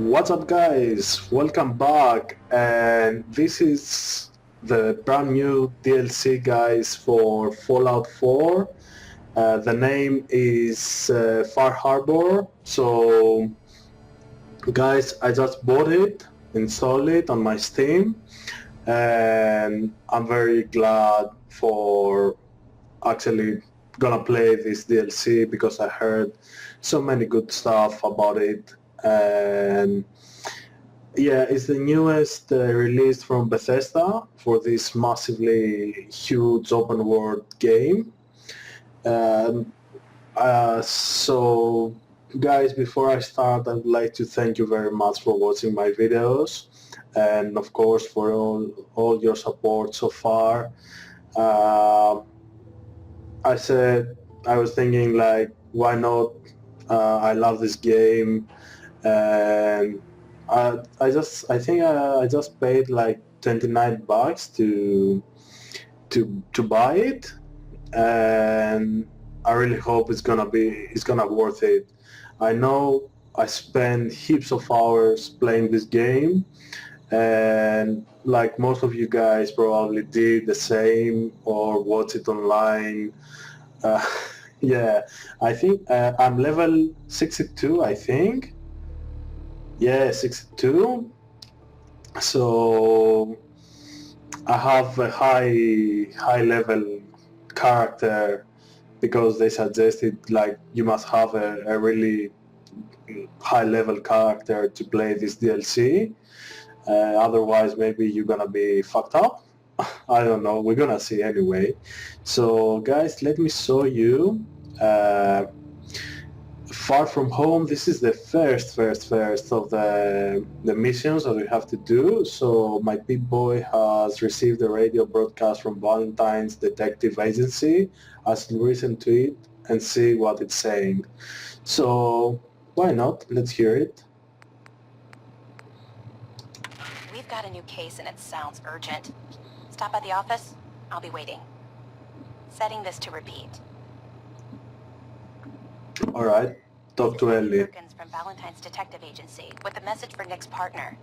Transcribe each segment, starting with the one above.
What's up guys, welcome back, and this is the brand new DLC guys for Fallout 4. The name is Far Harbor. So guys, I just bought it, installed it on my Steam, and I'm very glad for actually gonna play this DLC because I heard so many good stuff about it. And yeah, it's the newest release from Bethesda for this massively huge open world game. Um, so guys, before I start, I'd like to thank you very much for watching my videos, and of course for all your support so far. I was thinking, like, why not? I love this game, and I think I just paid like $29 to buy it, and I really hope it's gonna worth it. I know I spent heaps of hours playing this game, and like most of you guys probably did the same or watch it online. Uh, yeah, I think I'm level 62, I think. Yeah, 62. So I have a high level character because they suggested like you must have a really high level character to play this DLC. Otherwise, maybe you're gonna be fucked up. I don't know. We're gonna see anyway. So, guys, let me show you. Far from home. This is the first of the missions that we have to do. So my big boy has received a radio broadcast from Valentine's detective agency. Let's listen to it and see what it's saying. So why not? Let's hear it. We've got a new case and it sounds urgent. Stop by the office. I'll be waiting. Setting this to repeat. All right. Talk to Ellie. From Valentine's detective agency with a message for Nick's partner.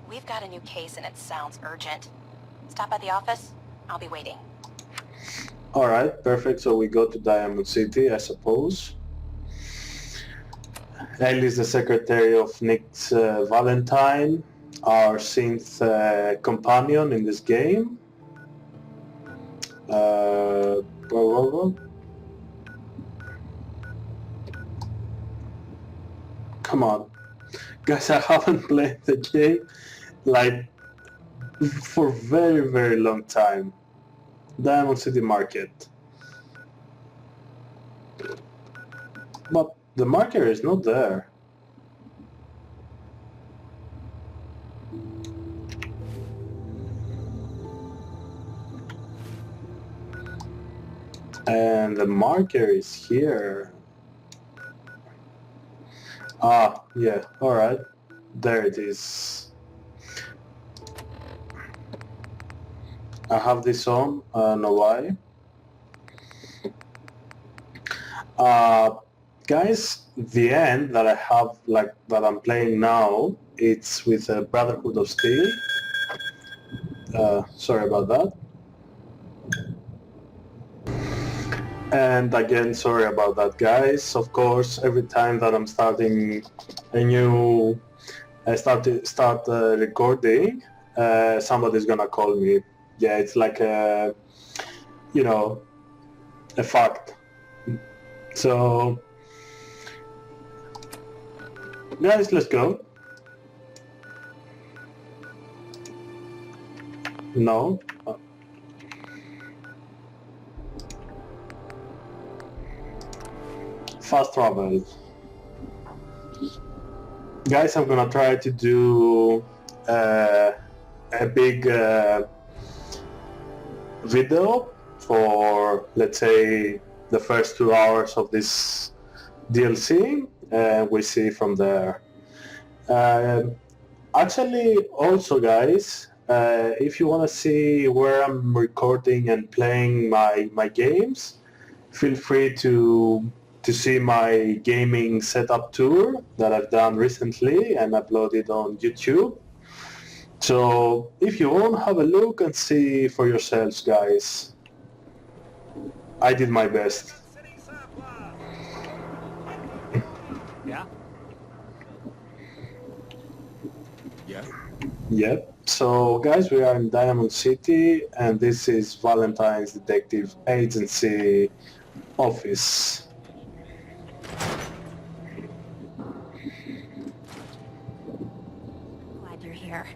We've got a new case and it sounds urgent. Stop by the office. I'll be waiting. All right, perfect. So we go to Diamond City, I suppose. Ellie is the secretary of Nick's Valentine, our synth companion in this game. Come on, guys, I haven't played the game like for very long time. Diamond City Market, but the marker is not there. And the marker is here. Ah, yeah, alright. There it is. I have this on, I don't know why. Guys, the end that I have, like, that I'm playing now, it's with a Brotherhood of Steel. Sorry about that. And again, sorry about that, guys. Of course, every time that I'm starting a new, start recording, somebody's gonna call me. Yeah, it's like a, you know, a fact. So, guys, let's go. No. Fast travel. Guys, I'm gonna try to do a big video for, let's say, the first 2 hours of this DLC, and we see from there. Actually, also, guys, if you want to see where I'm recording and playing my games, feel free to to see my gaming setup tour that I've done recently and uploaded on YouTube. So if you want, have a look and see for yourselves, guys. I did my best. Yeah? Yeah? Yep. So guys, we are in Diamond City and this is Valentine's Detective Agency office. Glad you're here.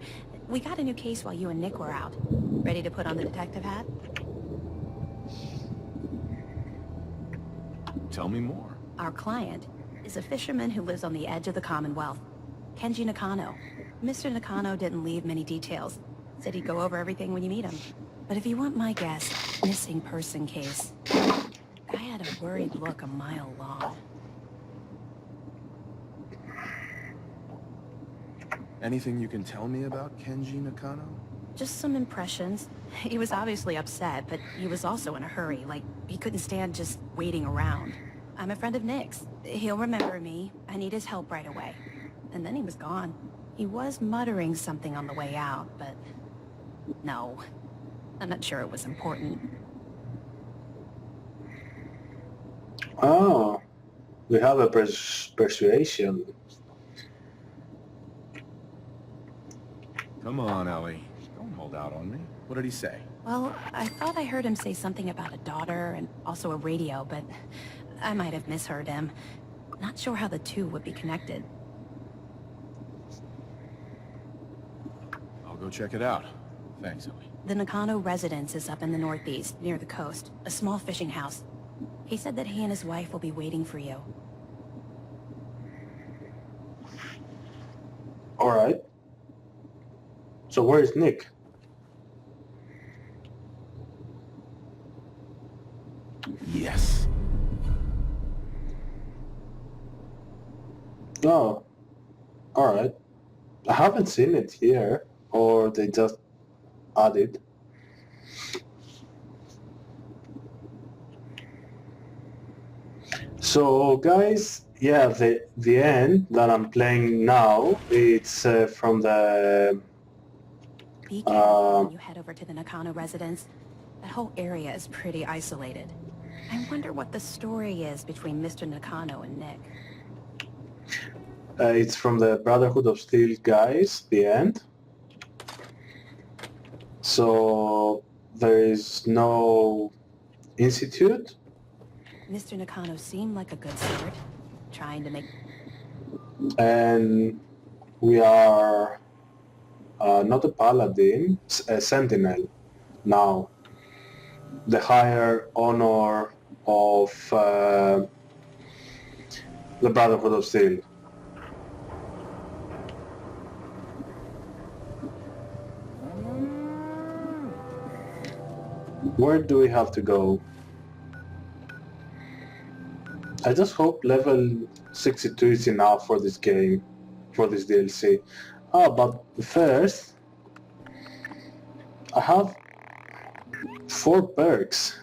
We got a new case while you and Nick were out. Ready to put on the detective hat? Tell me more. Our client is a fisherman who lives on the edge of the Commonwealth. Kenji Nakano. Mr. Nakano didn't leave many details. Said he'd go over everything when you meet him. But if you want my guess, missing person case. Guy had a worried look a mile long. Anything you can tell me about Kenji Nakano? Just some impressions. He was obviously upset, but he was also in a hurry, like he couldn't stand just waiting around. I'm a friend of Nick's. He'll remember me. I need his help right away. And then he was gone. He was muttering something on the way out, but no. I'm not sure it was important. Oh, we have a persuasion. Come on, Ellie. Don't hold out on me. What did he say? Well, I thought I heard him say something about a daughter and also a radio, but I might have misheard him. Not sure how the two would be connected. I'll go check it out. Thanks, Ellie. The Nakano residence is up in the northeast, near the coast. A small fishing house. He said that he and his wife will be waiting for you. Alright. So where is Nick? Yes. Oh. Alright. I haven't seen it here, or they just added. So guys, yeah, the end that I'm playing now, it's from the Be careful when you head over to the Nakano residence. That whole area is pretty isolated. I wonder what the story is between Mr. Nakano and Nick. it's from the Brotherhood of Steel guys, the end. So there is no institute. Mr. Nakano seemed like a good sort, trying to make... And we are not a paladin, a sentinel now. The higher honor of the Brotherhood of Steel. Where do we have to go? I just hope level 62 is enough for this game, for this DLC. But first, I have 4 perks.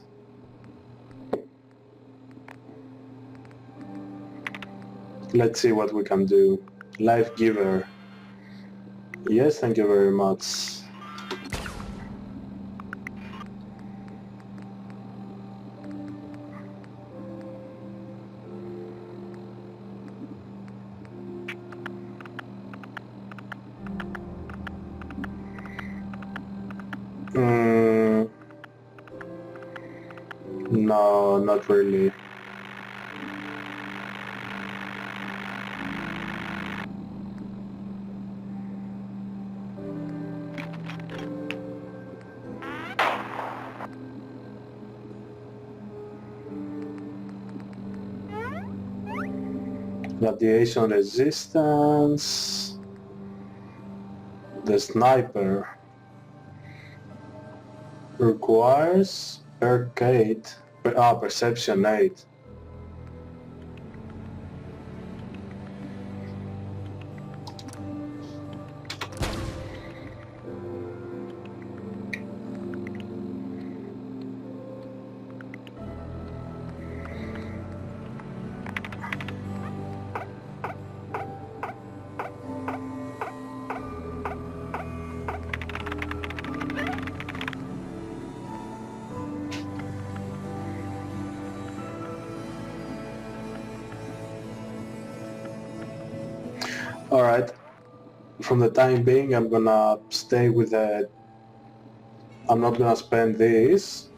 Let's see what we can do. Life Giver. Yes, thank you very much. No, not really. Radiation resistance. The sniper requires perk 8. Perception 8. Alright, from the time being I'm gonna stay with the... I'm not gonna spend this.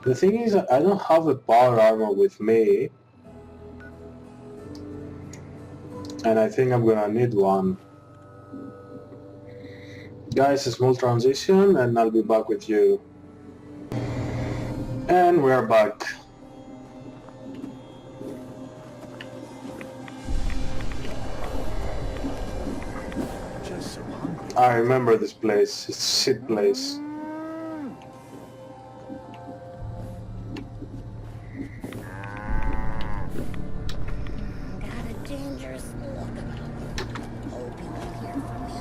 The thing is, I don't have a power armor with me, and I think I'm gonna need one. Guys, a small transition and I'll be back with you. And we're back. Just so hungry. I remember this place. It's a shit place. Got a dangerous look about me. Hope you will hear from me.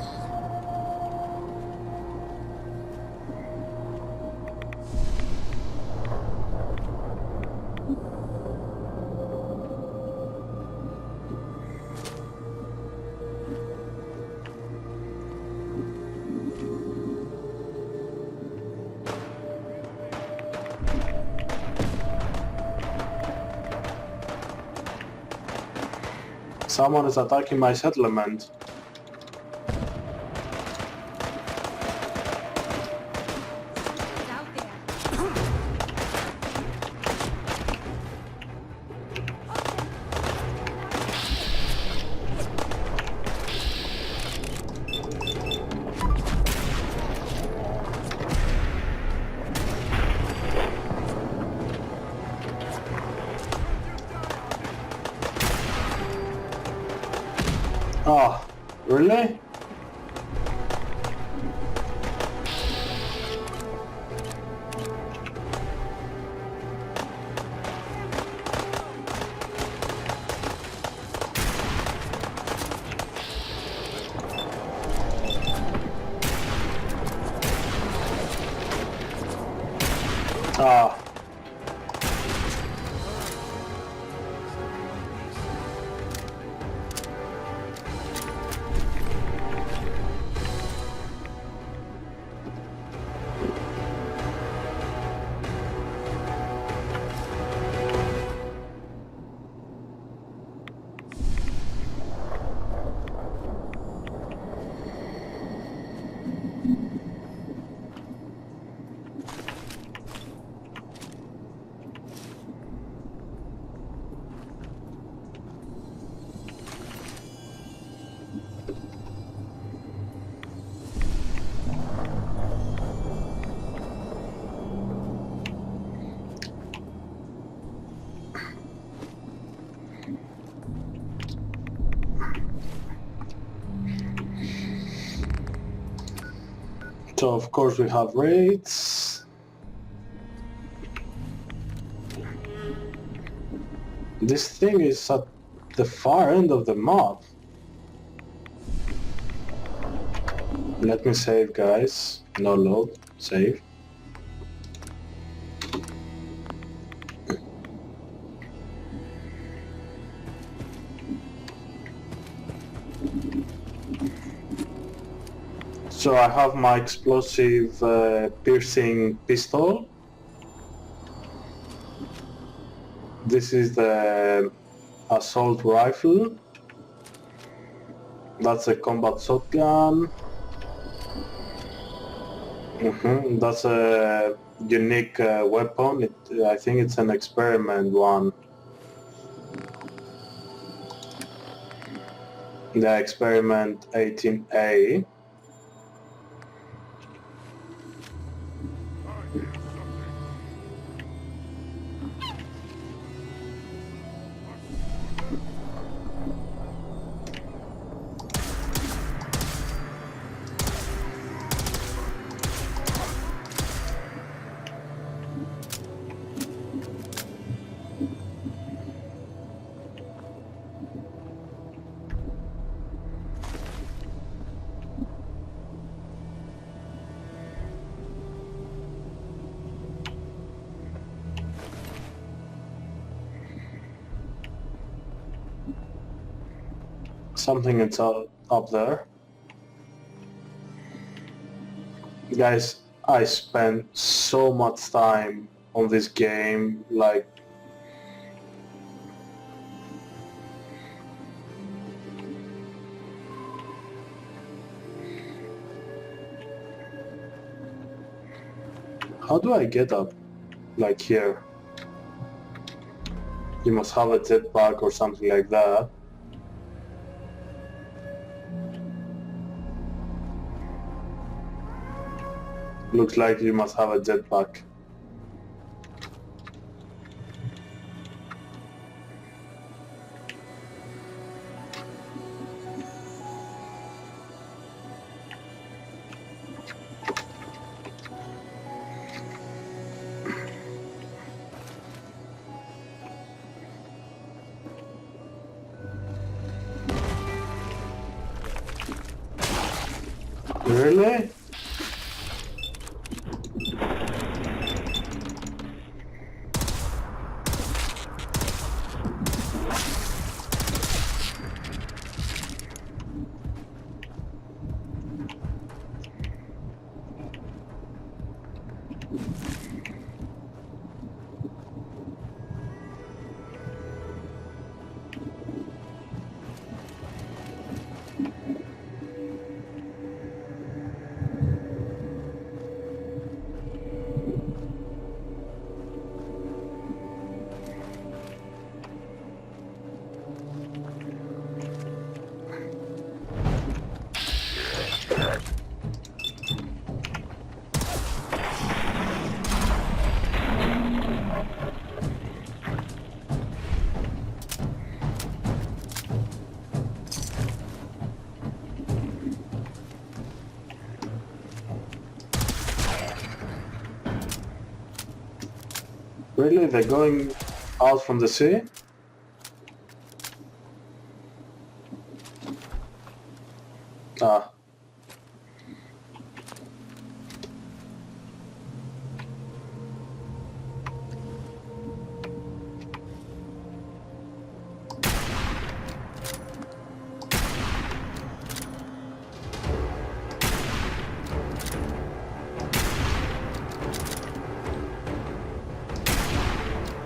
Someone is attacking my settlement. It's out there. Oh, really? Ah. So of course we have raids. This thing is at the far end of the map. Let me save, guys. No load. Save. So I have my explosive piercing pistol. This is the assault rifle. That's a combat shotgun. That's a unique weapon. I think it's an experiment one. The experiment 18A. Something is up there. Guys, I spent so much time on this game, like How do I get up? Like here? You must have a jetpack or something like that. Looks like you must have a jetpack. Really? Really? They're going out from the sea? Ah.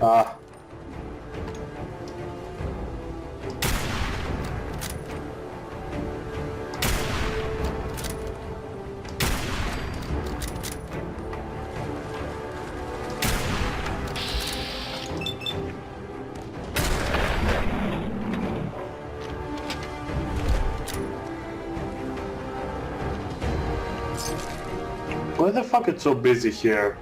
Ah. Why the fuck it's so busy here?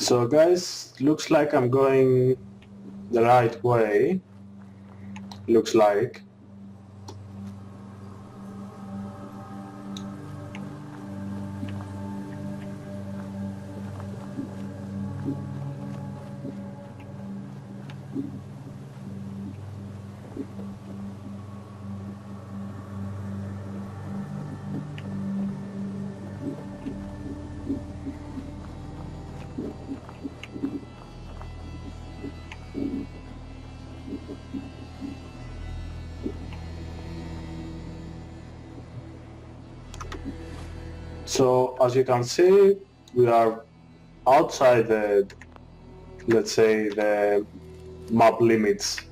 So guys, looks like I'm going the right way. Looks like. So as you can see, we are outside the, let's say, the map limits.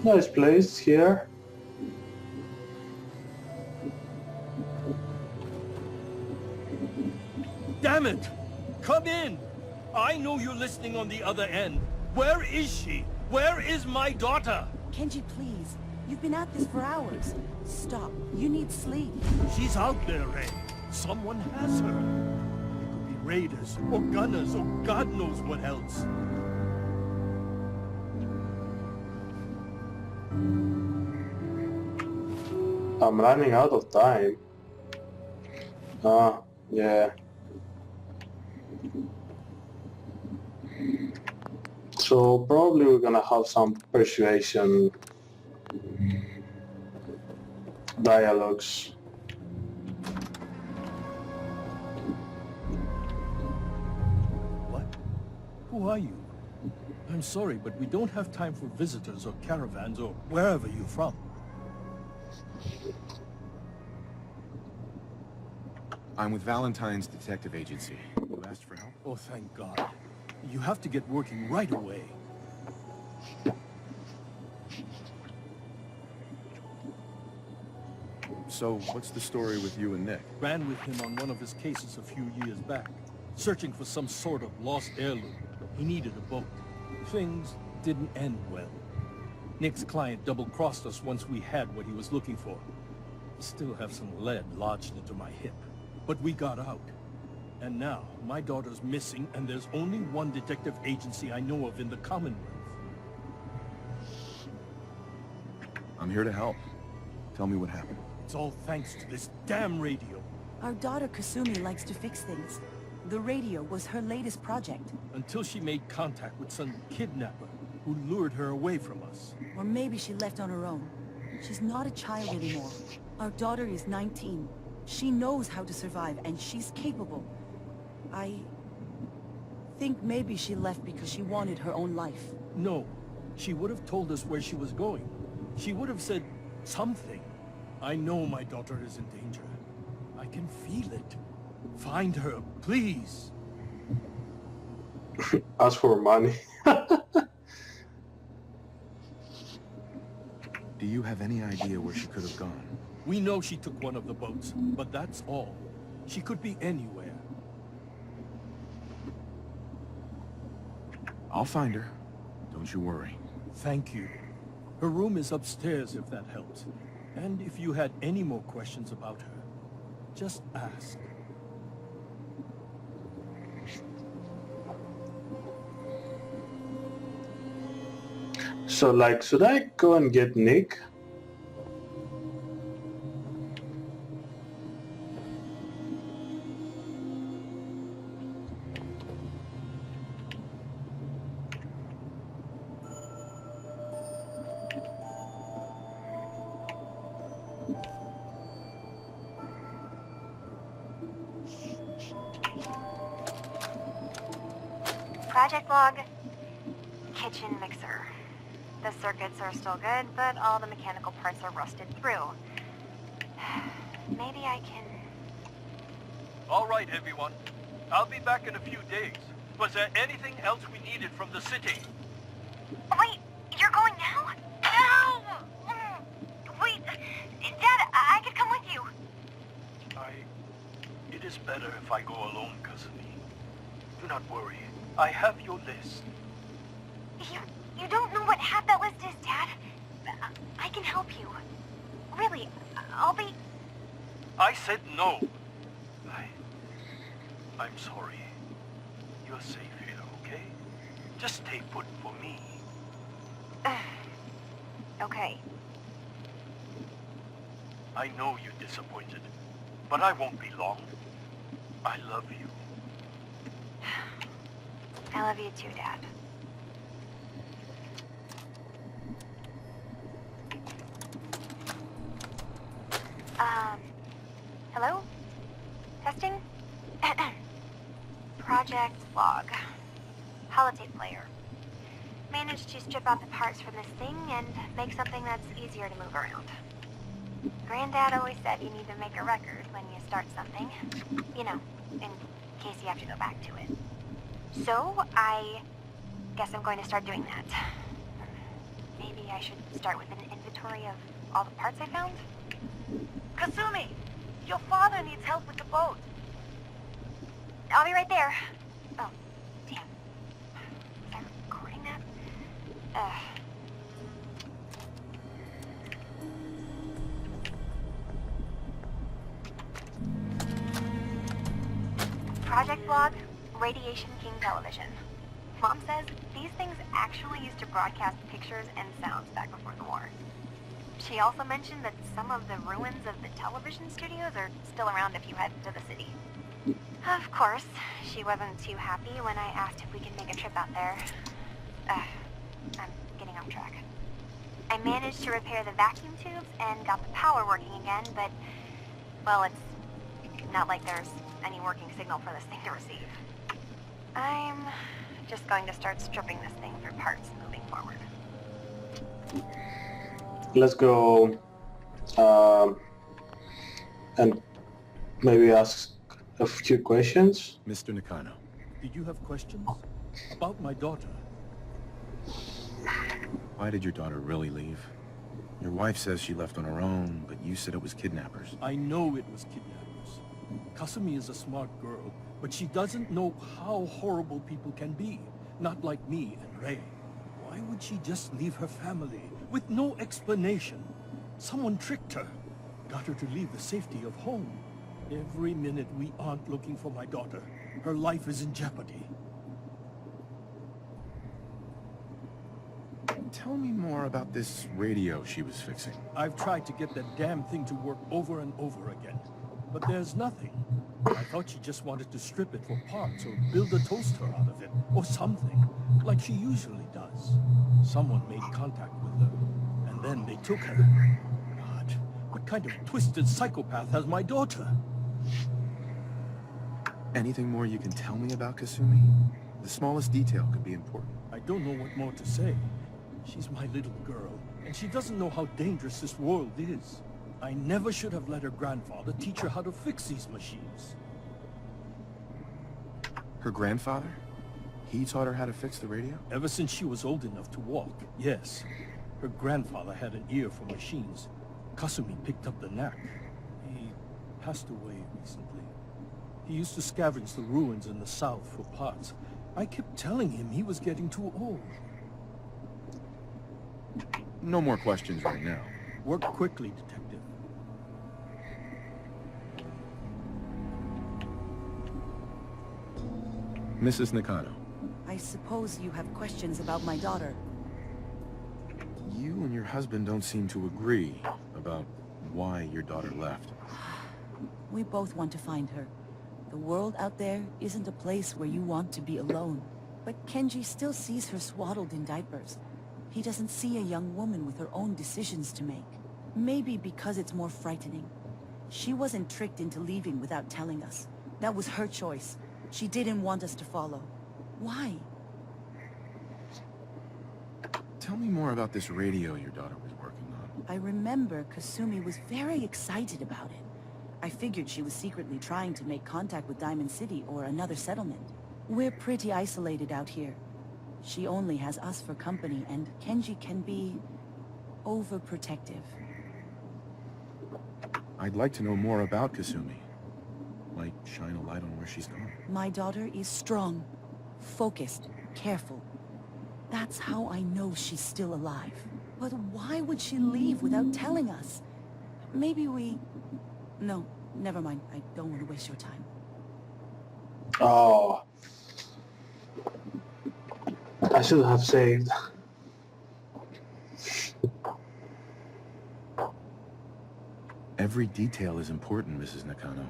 Nice place here. Damn it! Come in! I know you're listening on the other end. Where is she? Where is my daughter? Kenji, please. You've been at this for hours. Stop. You need sleep. She's out there, Ray. Someone has her. It could be raiders, or gunners, or God knows what else. I'm running out of time. Ah, yeah. So probably we're gonna have some persuasion dialogues. What? Who are you? I'm sorry, but we don't have time for visitors or caravans or wherever you're from. I'm with Valentine's detective agency. You asked for help? Oh, thank God. You have to get working right away. So, what's the story with you and Nick? Ran with him on one of his cases a few years back, searching for some sort of lost heirloom. He needed a boat. Things didn't end well. Nick's client double-crossed us once we had what he was looking for. Still have some lead lodged into my hip. But we got out. And now, my daughter's missing, and there's only one detective agency I know of in the Commonwealth. I'm here to help. Tell me what happened. It's all thanks to this damn radio. Our daughter Kasumi likes to fix things. The radio was her latest project. Until she made contact with some kidnapper who lured her away from us. Or maybe she left on her own. She's not a child anymore. Our daughter is 19. She knows how to survive, and she's capable. I think maybe she left because she wanted her own life. No, she would have told us where she was going. She would have said something. I know my daughter is in danger. I can feel it. Find her, please. Ask for money. Do you have any idea where she could have gone? We know she took one of the boats, but that's all. She could be anywhere. I'll find her. Don't you worry. Thank you. Her room is upstairs if that helps. And if you had any more questions about her, just ask. So like, should I go and get Nick? Project log, kitchen mixer. The circuits are still good, but all the mechanical parts are rusted through. Maybe I can... All right, everyone. I'll be back in a few days. Was there anything else we needed from the city? Wait, you're going now? No! Wait, Dad, I could come with you. It is better if I go alone, Kasumi. Do not worry. I have your list. You don't know what half that list is, Dad. I can help you. Really, I'll be... I said no. I'm sorry. You're safe here, okay? Just stay put for me. Okay. I know you're disappointed, but I won't be long. I love you. I love you too, Dad. Hello? Testing? Project log. Holotape player. Managed to strip out the parts from this thing and make something that's easier to move around. Granddad always said you need to make a record when you start something. You know, in case you have to go back to it. So, I guess I'm going to start doing that. maybe I should start with an inventory of all the parts I found? Kasumi! Your father needs help with the boat. I'll be right there. Oh, damn. Was I recording that? Project Blog, Radiation King Television. Mom says these things actually used to broadcast pictures and sounds back before the war. She also mentioned that some of the ruins of the television studios are still around if you head to the city. Of course, she wasn't too happy when I asked if we could make a trip out there. I'm getting off track. I managed to repair the vacuum tubes and got the power working again, but, well, it's not like there's any working signal for this thing to receive. I'm just going to start stripping this thing for parts moving forward. Let's go and maybe ask a few questions. Mr. Nakano, Did you have questions? About my daughter? why did your daughter really leave? Your wife says she left on her own, but you said it was kidnappers. I know it was kidnappers. Kasumi is a smart girl, but she doesn't know how horrible people can be. Not like me and Ray. Why would she just leave her family with no explanation? Someone tricked her. Got her to leave the safety of home. Every minute we aren't looking for my daughter, her life is in jeopardy. Tell me more about this radio she was fixing. I've tried to get that damn thing to work over and over again, but there's nothing. I thought she just wanted to strip it for parts or build a toaster out of it, or something, like she usually does. Someone made contact with her, and then they took her. God, what kind of twisted psychopath has my daughter? Anything more you can tell me about Kasumi? The smallest detail could be important. I don't know what more to say. She's my little girl, and she doesn't know how dangerous this world is. I never should have let her grandfather teach her how to fix these machines. Her grandfather? He taught her how to fix the radio? Ever since she was old enough to walk, yes. Her grandfather had an ear for machines. Kasumi picked up the knack. He passed away recently. He used to scavenge the ruins in the south for parts. I kept telling him he was getting too old. No more questions right now. Work quickly, Detective. Mrs. Nakano, I suppose you have questions about my daughter. you and your husband don't seem to agree about why your daughter left. We both want to find her. The world out there isn't a place where you want to be alone. But Kenji still sees her swaddled in diapers. He doesn't see a young woman with her own decisions to make. Maybe because it's more frightening. She wasn't tricked into leaving without telling us. That was her choice. She didn't want us to follow. Why? Tell me more about this radio your daughter was working on. I remember Kasumi was very excited about it. I figured she was secretly trying to make contact with Diamond City or another settlement. We're pretty isolated out here. She only has us for company, and Kenji can be overprotective. I'd like to know more about Kasumi. Might shine a light on where she's gone. My daughter is strong, focused, careful. That's how I know she's still alive. But why would she leave without telling us? Maybe we... No, never mind. I don't want to waste your time. Oh, I should have saved. Every detail is important, Mrs. Nakano.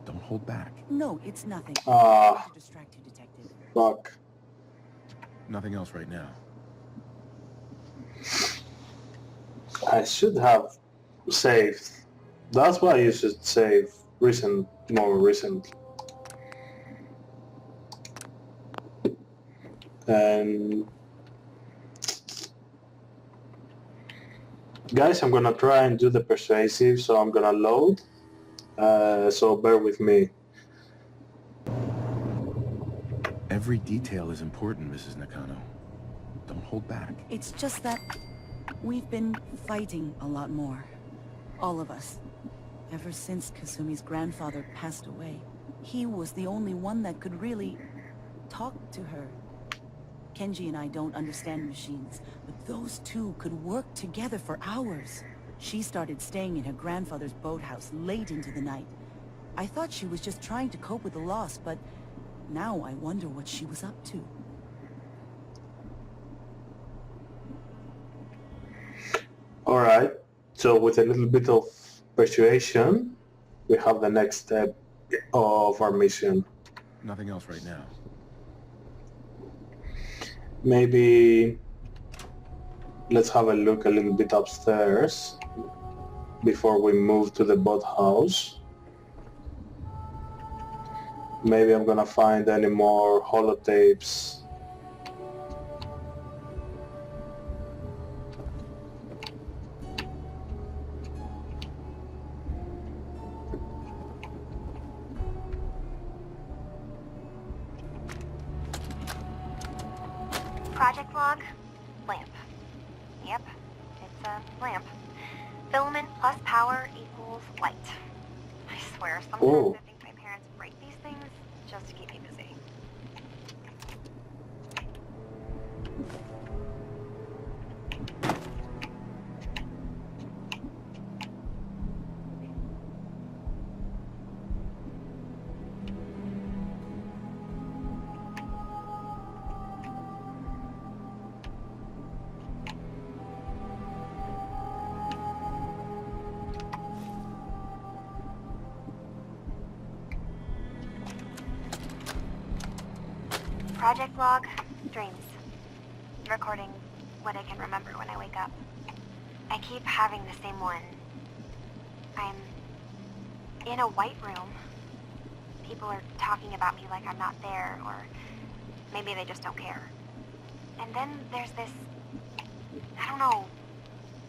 Don't hold back. No, it's nothing. Ah. To distract you, Detective. Fuck. Nothing else right now. I should have saved. That's why you should save more recent. And guys, I'm gonna try and do the persuasive, so I'm gonna load. So bear with me. Every detail is important, Mrs. Nakano. Don't hold back. It's just that we've been fighting a lot more. All of us. Ever since Kasumi's grandfather passed away. He was the only one that could really talk to her. Kenji and I don't understand machines, but those two could work together for hours. She started staying in her grandfather's boathouse late into the night. I thought she was just trying to cope with the loss, but now I wonder what she was up to. Alright, so with a little bit of persuasion, we have the next step of our mission. Nothing else right now. Maybe let's have a look a little bit upstairs before we move to the boathouse. Maybe I'm gonna find any more holotapes. Project log, lamp. Yep, it's a lamp. Filament plus power equals light. I swear, sometimes Oh. I think my parents break these things just to keep me busy. Project log, dreams. Recording what I can remember when I wake up. I keep having the same one. I'm in a white room. People are talking about me like I'm not there, or maybe they just don't care. And then there's this, I don't know,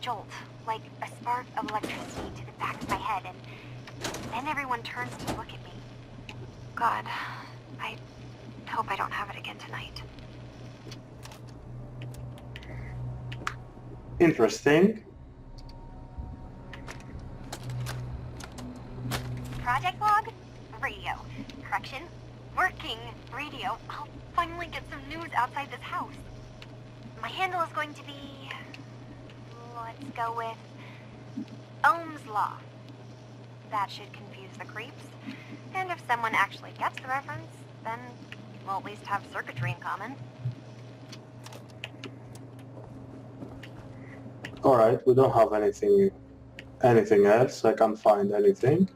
jolt, like a spark of electricity to the back of my head, and then everyone turns to look at me. God, I hope I don't have it again tonight. Interesting. Project log, radio. Correction, working radio. I'll finally get some news outside this house. My handle is going to be, let's go with Ohm's Law. That should confuse the creeps. And if someone actually gets the reference, then we'll at least have circuitry in common. Alright, we don't have anything else. I can't find anything.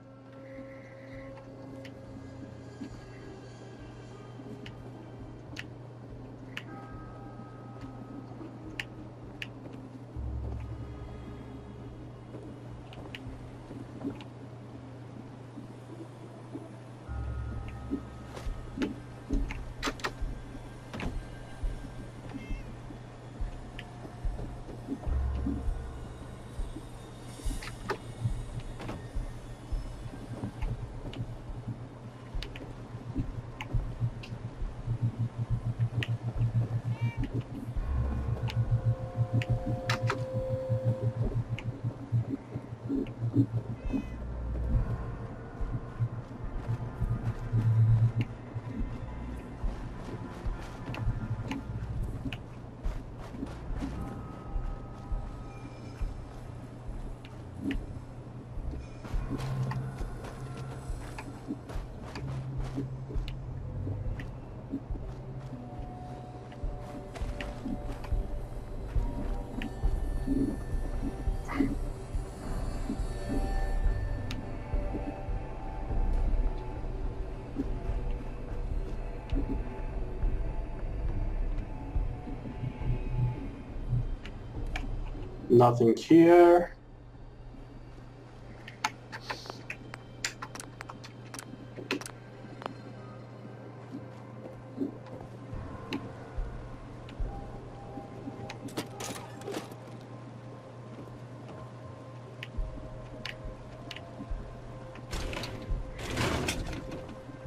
Nothing here.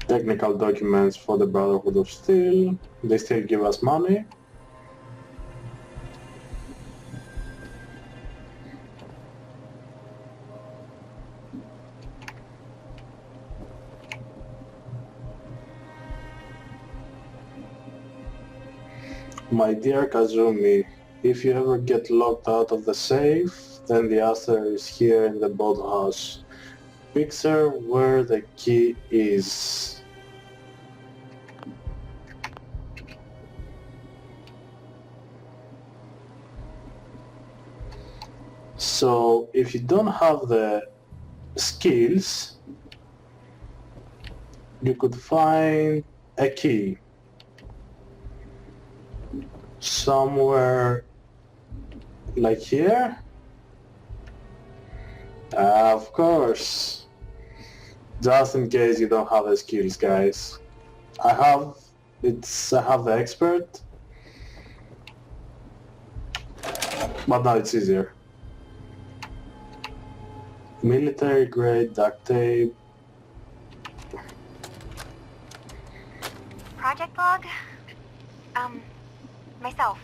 Technical documents for the Brotherhood of Steel. They still give us money. My dear Kazumi, if you ever get locked out of the safe, then the answer is here in the boathouse. Picture where the key is. So if you don't have the skills, you could find a key somewhere like here. Of course, just in case you don't have the skills, guys. I have the expert, but now it's easier. Military grade duct tape. Project log? Myself.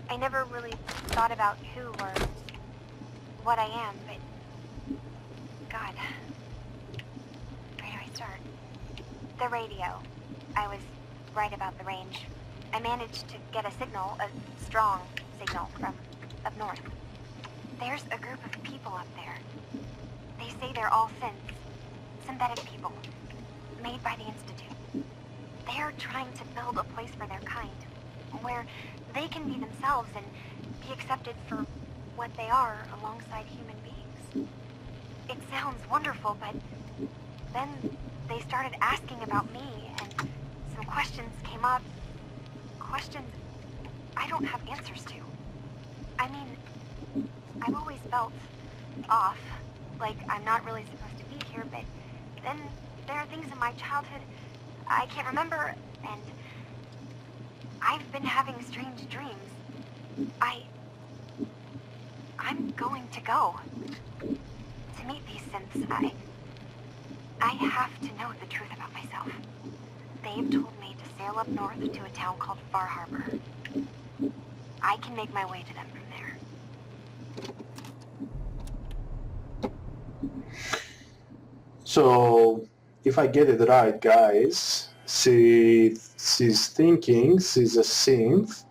I never really thought about who or what I am, but... God. Where do I start? The radio. I was right about the range. I managed to get a signal, a strong signal, from up north. There's a group of people up there. They say they're all synths. Synthetic people. Made by the Institute. They're trying to build a place for their kind, where they can be themselves and be accepted for what they are alongside human beings. It sounds wonderful, but then they started asking about me, and some questions came up. Questions I don't have answers to. I mean, I've always felt off, like I'm not really supposed to be here, but then there are things in my childhood I can't remember, and I've been having strange dreams. I'm going to go to meet these synths. I have to know the truth about myself. They've told me to sail up north to a town called Far Harbor. I can make my way to them from there. So, if I get it right, guys, she's thinking she's a synth,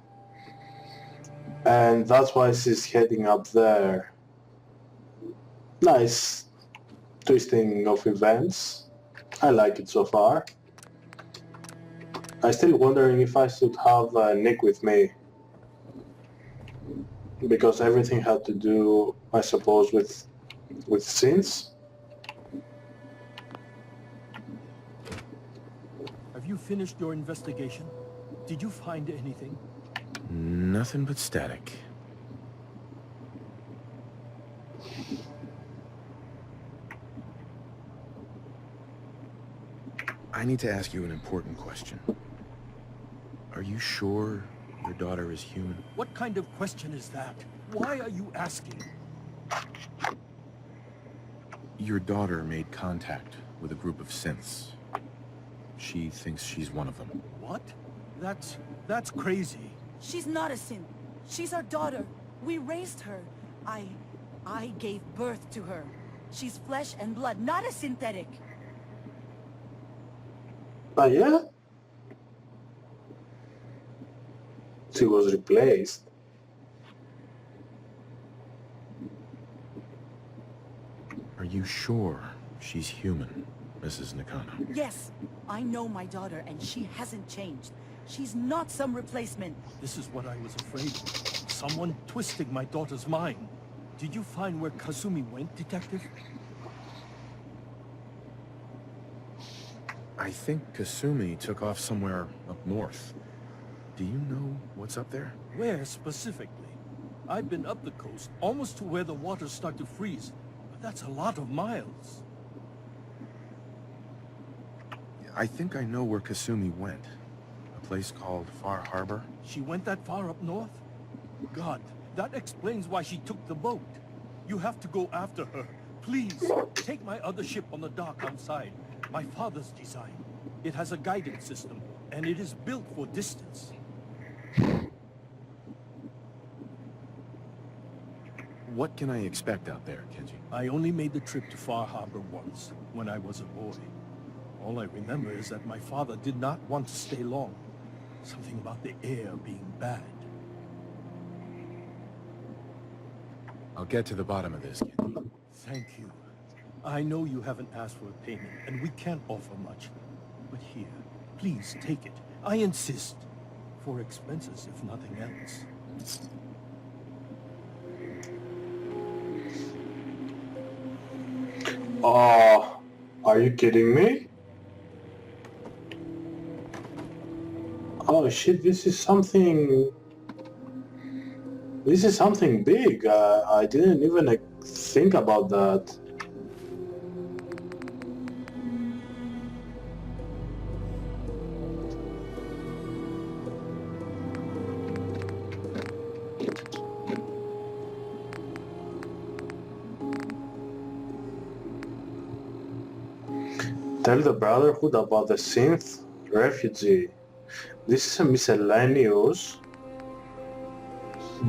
and that's why she's heading up there. Nice twisting of events. I like it so far. I'm still wondering if I should have Nick with me, because everything had to do, I suppose, with synths. Have you finished your investigation? Did you find anything? Nothing but static. I need to ask you an important question. Are you sure your daughter is human? What kind of question is that? Why are you asking? Your daughter made contact with a group of synths. She thinks she's one of them. What? That's crazy. She's not a synth. She's our daughter. We raised her. I gave birth to her. She's flesh and blood, not a synthetic. Yeah? She was replaced. Are you sure she's human, Mrs. Nakano? Yes, I know my daughter, and she hasn't changed. She's not some replacement. This is what I was afraid of. Someone twisting my daughter's mind. Did you find where Kazumi went, Detective? I think Kasumi took off somewhere up north. Do you know what's up there? Where specifically? I've been up the coast, almost to where the waters start to freeze. But that's a lot of miles. I think I know where Kasumi went. A place called Far Harbor. She went that far up north? God, that explains why she took the boat. You have to go after her. Please, take my other ship on the dock outside. My father's design. It has a guidance system, and it is built for distance. What can I expect out there, Kenji? I only made the trip to Far Harbor once, when I was a boy. All I remember is that my father did not want to stay long. Something about the air being bad. I'll get to the bottom of this, kid. Thank you. I know you haven't asked for a payment, and we can't offer much. But here, please take it. I insist. For expenses, if nothing else. Oh, are you kidding me? Oh shit, this is something big. I didn't even think about that. Tell the Brotherhood about the synth refugee. This is a miscellaneous,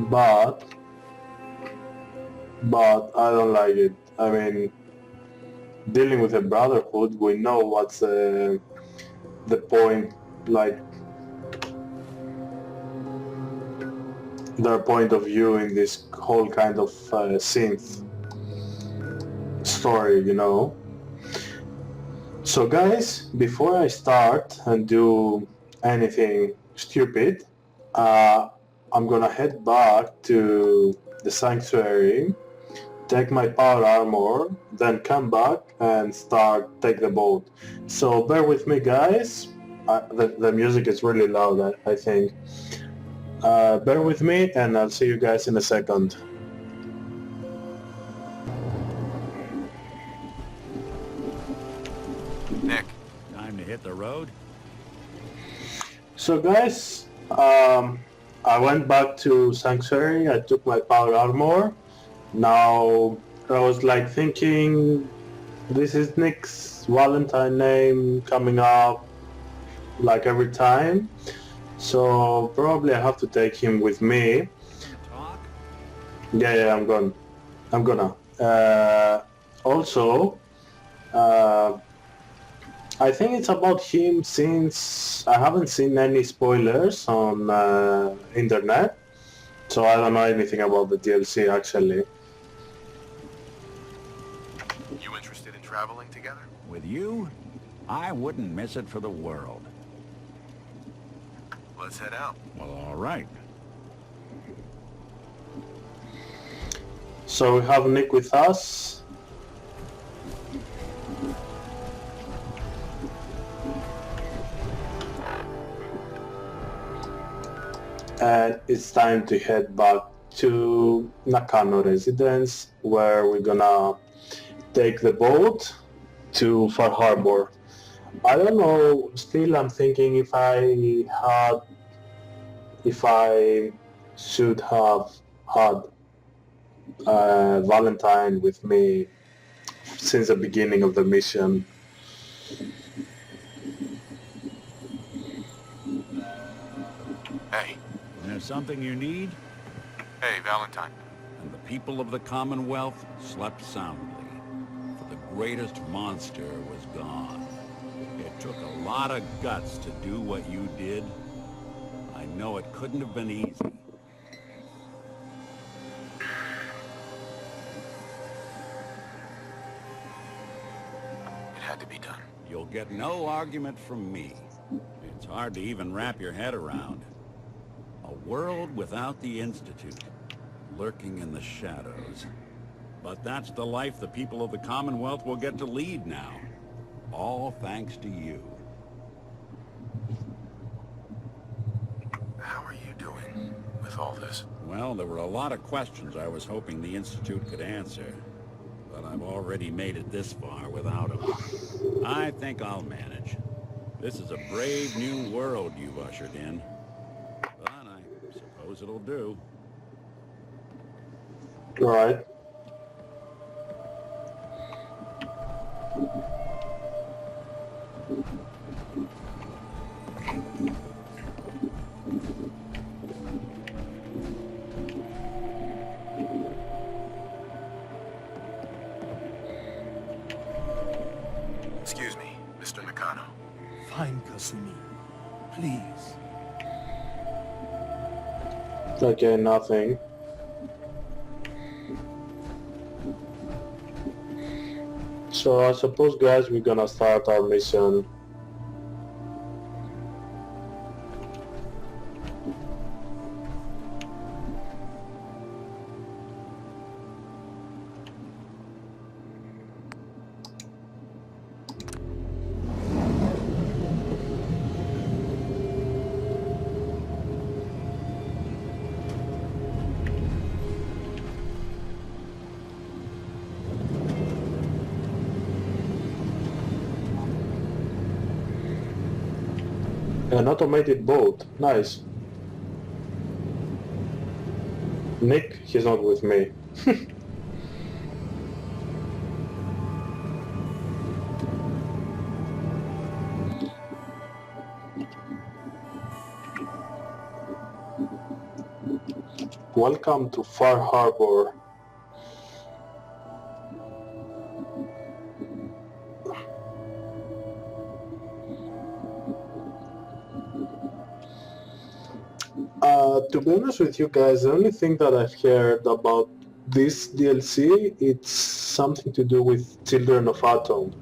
but I don't like it. I mean, dealing with a Brotherhood, we know what's the point, like their point of view in this whole kind of synth story, you know. So guys, before I start and do anything stupid, I'm gonna head back to the sanctuary, take my power armor, then come back and take the boat. So bear with me guys, the music is really loud, I think. Bear with me and I'll see you guys in a second. Nick, time to hit the road? So guys, I went back to Sanctuary, I took my power armor. Now I was like thinking, this is Nick's Valentine name coming up like every time. So probably I have to take him with me. Yeah, I'm gonna. Also, I think it's about him since I haven't seen any spoilers on internet, so I don't know anything about the DLC actually. You interested in traveling together? With you? I wouldn't miss it for the world. Let's head out. Well, all right. So we have Nick with us. And it's time to head back to Nakano residence, where we're gonna take the boat to Far Harbor. I don't know, still I'm thinking if I should have had Valentine with me since the beginning of the mission. Hey. There's something you need? Hey, Valentine. And the people of the Commonwealth slept soundly, for the greatest monster was gone. It took a lot of guts to do what you did. I know it couldn't have been easy. It had to be done. You'll get no argument from me. It's hard to even wrap your head around. A world without the Institute, lurking in the shadows. But that's the life the people of the Commonwealth will get to lead now. All thanks to you. How are you doing with all this? Well, there were a lot of questions I was hoping the Institute could answer. But I've already made it this far without them. I think I'll manage. This is a brave new world you've ushered in. But I suppose it'll do. Right. Excuse me, Mr. Nakano. Fine, Kasumi. Please. Okay, nothing. So I suppose, guys, we're gonna start our mission. An automated boat. Nice. Nick, he's not with me. Welcome to Far Harbor. To be honest with you guys, the only thing that I've heard about this DLC, it's something to do with Children of Atom.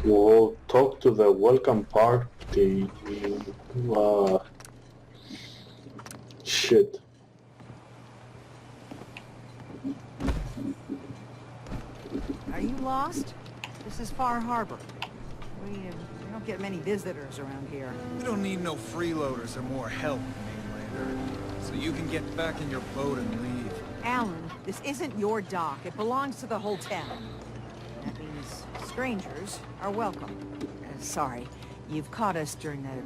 We'll talk to the welcome party. Shit. Are you lost? This is Far Harbor. We don't get many visitors around here. We don't need no freeloaders or more help, mainlander. So you can get back in your boat and leave. Alan, this isn't your dock. It belongs to the whole town. That means strangers are welcome. Sorry, you've caught us during a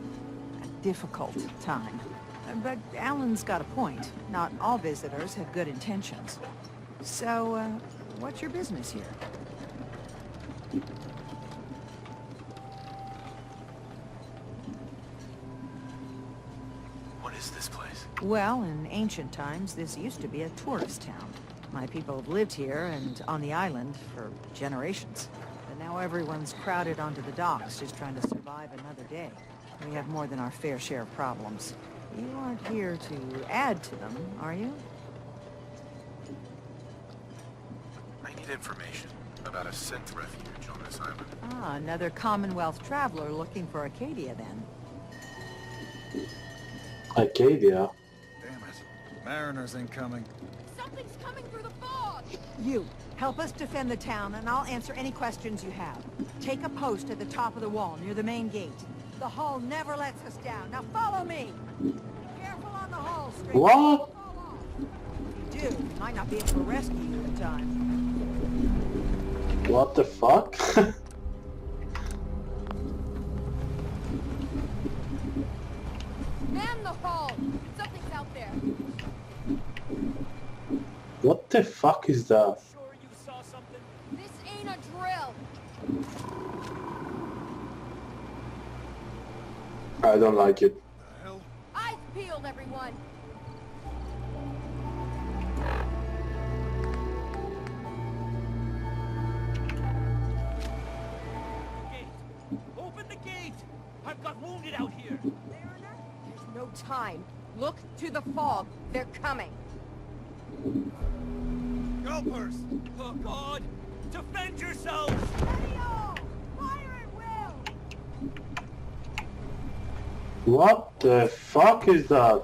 difficult time. But Alan's got a point. Not all visitors have good intentions. So, what's your business here? What is this place? Well, in ancient times, this used to be a tourist town. My people have lived here and on the island for generations. But now everyone's crowded onto the docks, just trying to survive another day. We have more than our fair share of problems. You aren't here to add to them, are you? I need information about a synth refuge on this island. Ah, another Commonwealth traveler looking for Acadia, then. Acadia? Damn it. Mariners incoming. Something's coming through the fog! You, help us defend the town, and I'll answer any questions you have. Take a post at the top of the wall, near the main gate. The hull never lets us down. Now follow me! Careful on the hull, stranger. What? If you do, we might not be able to rescue you in time. What the fuck? Man the hull! Something's out there! What the fuck is that? Sure you saw something? This ain't a drill! I don't like it. The hell? Eyes peeled, everyone! Open the gate! I've got wounded out here! Mariner? There's no time. Look to the fog. They're coming. Gulpers! Oh God! Defend yourselves! Ready all! Fire at will! What the fuck is that?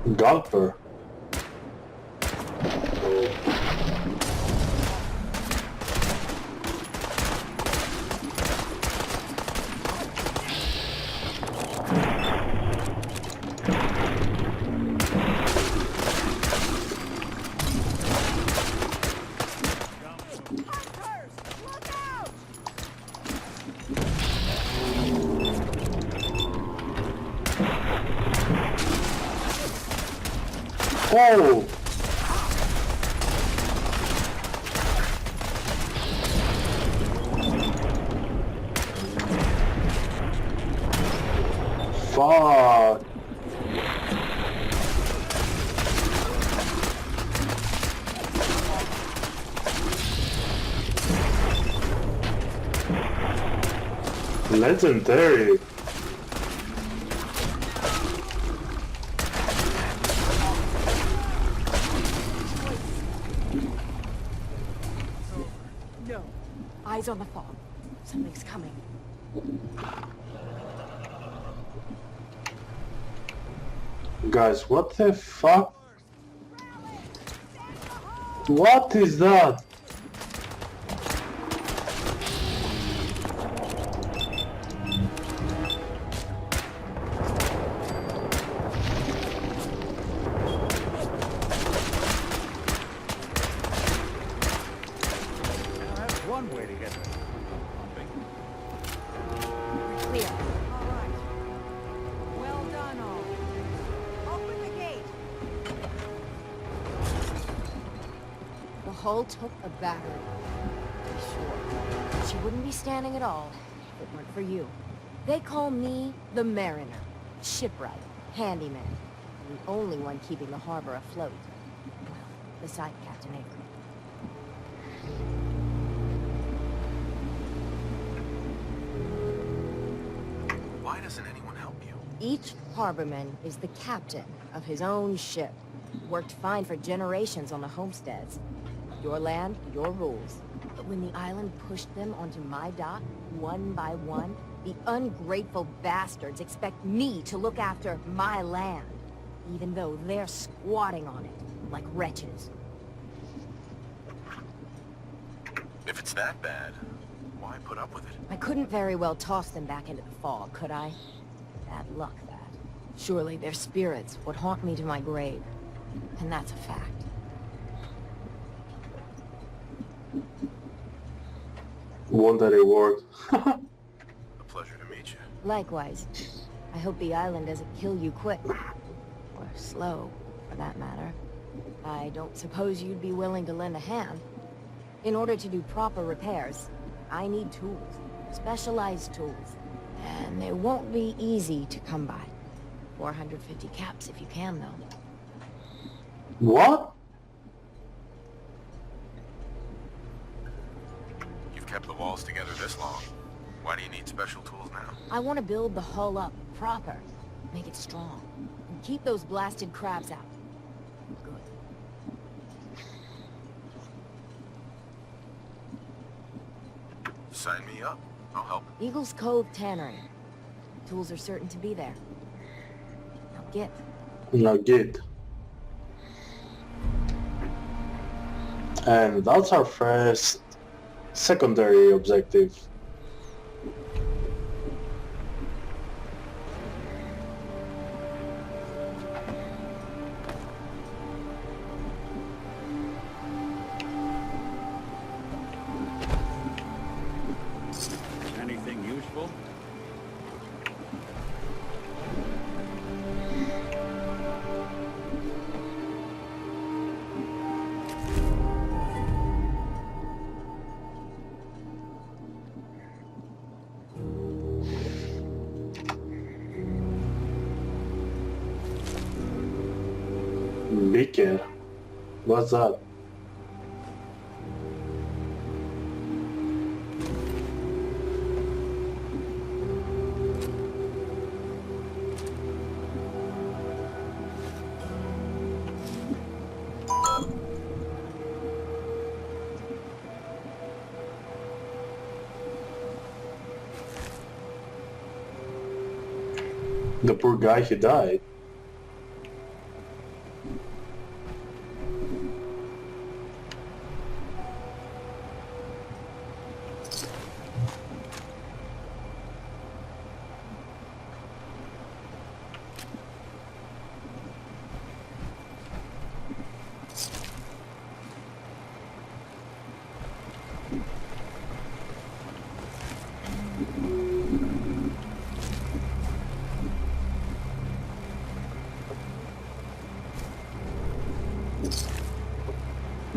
Gulper. Oh! Fuck! Legendary! No. Eyes on the fog. Something's coming. Guys, what the fuck? What is that? Hull took a battery. Sure. She wouldn't be standing at all if it weren't for you. They call me the Mariner. Shipwright. Handyman. The only one keeping the harbor afloat. Well, beside Captain Avery. Why doesn't anyone help you? Each harborman is the captain of his own ship. Worked fine for generations on the homesteads. Your land, your rules. But when the island pushed them onto my dock, one by one, the ungrateful bastards expect me to look after my land, even though they're squatting on it, like wretches. If it's that bad, why put up with it? I couldn't very well toss them back into the fog, could I? Bad luck, that. Surely their spirits would haunt me to my grave. And that's a fact. Wonder it worked. A pleasure to meet you. Likewise. I hope the island doesn't kill you quick. Or slow, for that matter. I don't suppose you'd be willing to lend a hand. In order to do proper repairs, I need tools. Specialized tools. And they won't be easy to come by. 450 caps if you can, though. What? You've kept the walls together this long. Why do you need special tools now? I want to build the hull up proper. Make it strong. And keep those blasted crabs out. Good. Sign me up. I'll help. Eagle's Cove Tannery. Tools are certain to be there. Now get. Now get. And that's our first secondary objective. Anything useful? Beacon. What's that? The poor guy, he died.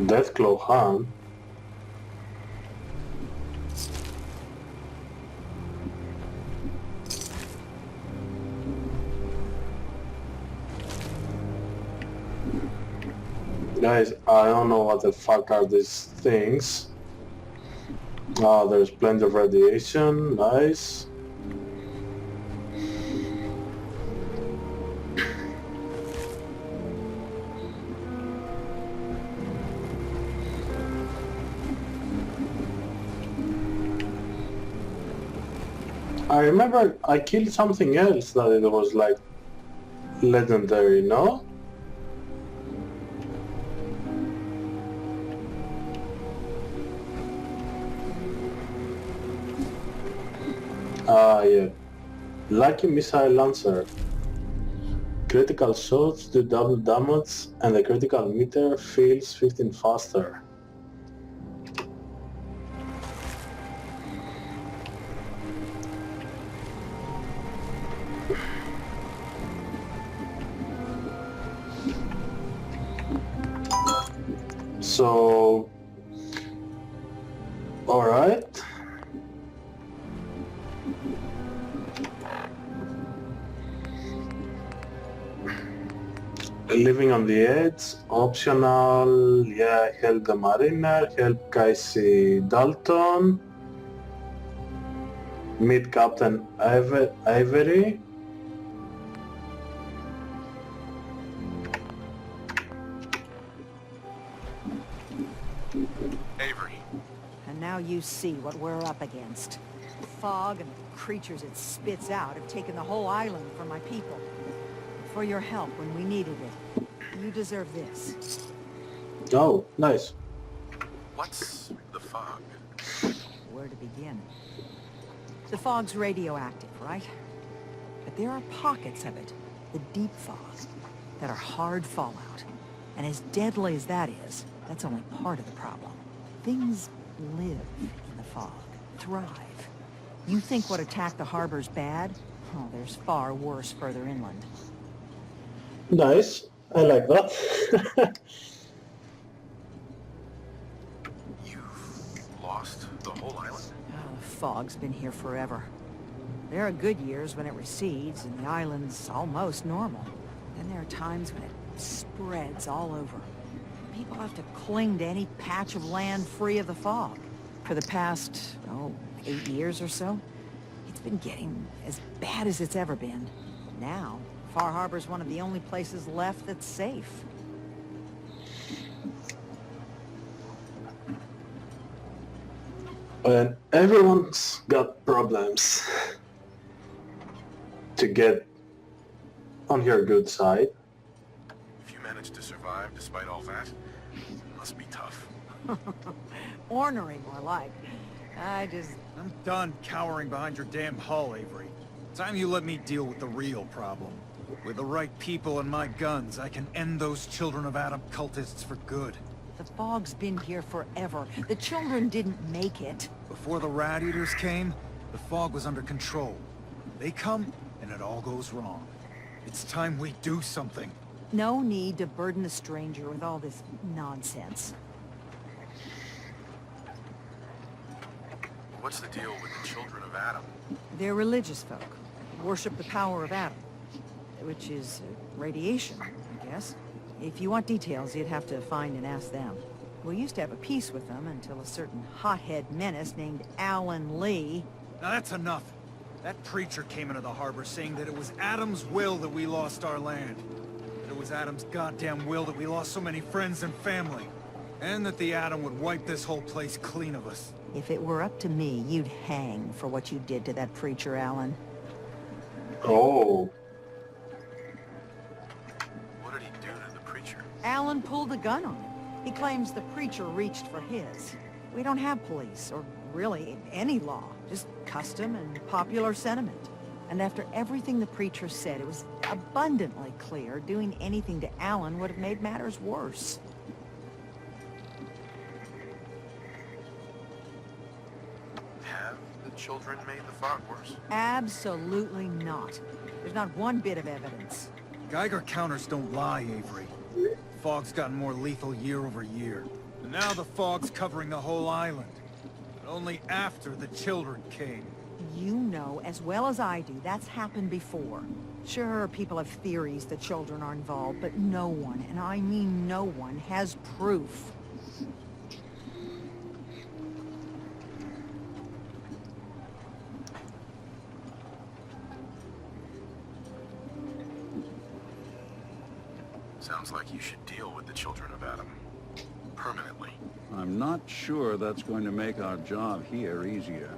Deathclaw Han. Guys, I don't know what the fuck are these things. Ah, there's plenty of radiation. Nice. I remember I killed something else that it was like legendary, no? Ah, yeah. Lucky missile launcher. Critical shots do double damage and the critical meter feels 15 faster. So, alright. Living on the edge, optional, yeah, help the mariner, help Casey Dalton, meet Captain Avery. Avery. And now you see what we're up against. The fog and the creatures it spits out have taken the whole island from my people. For your help when we needed it. You deserve this. Oh, nice. What's the fog? Where to begin? The fog's radioactive, right? But there are pockets of it, the deep fog, that are hard fallout. And as deadly as that is, that's only part of the problem. Things live in the fog, thrive. You think what attacked the harbor's bad? Oh, there's far worse further inland. Nice. I like that. You've lost the whole island? Oh, the fog's been here forever. There are good years when it recedes and the island's almost normal. Then there are times when it spreads all over. People have to cling to any patch of land free of the fog. For the past, 8 years or so, it's been getting as bad as it's ever been. Now, Far Harbor's one of the only places left that's safe. And everyone's got problems to get on your good side. If you managed to survive despite all that, it must be tough. Ornery, more like. I'm done cowering behind your damn hull, Avery. Time you let me deal with the real problem. With the right people and my guns, I can end those Children of Adam cultists for good. The fog's been here forever. The children didn't make it. Before the Radiators came, the fog was under control. They come, and it all goes wrong. It's time we do something. No need to burden the stranger with all this nonsense. What's the deal with the Children of Adam? They're religious folk. Worship the power of Adam. Which is radiation, I guess. If you want details, you'd have to find and ask them. We used to have a peace with them until a certain hothead menace named Alan Lee... Now that's enough. That preacher came into the harbor saying that it was Adam's will that we lost our land. That it was Adam's goddamn will that we lost so many friends and family. And that the Adam would wipe this whole place clean of us. If it were up to me, you'd hang for what you did to that preacher, Alan. Oh. What did he do to the preacher? Alan pulled a gun on him. He claims the preacher reached for his. We don't have police, or really any law, just custom and popular sentiment. And after everything the preacher said, it was abundantly clear doing anything to Alan would have made matters worse. Have the children made the fog worse? Absolutely not. There's not one bit of evidence. Geiger counters don't lie, Avery. Fog's gotten more lethal year over year. And now the fog's covering the whole island. But only after the children came. You know as well as I do that's happened before. Sure, people have theories that children are involved, but no one, and I mean no one, has proof. Sounds like you should deal with the children of Adam. Permanently. I'm not sure that's going to make our job here easier.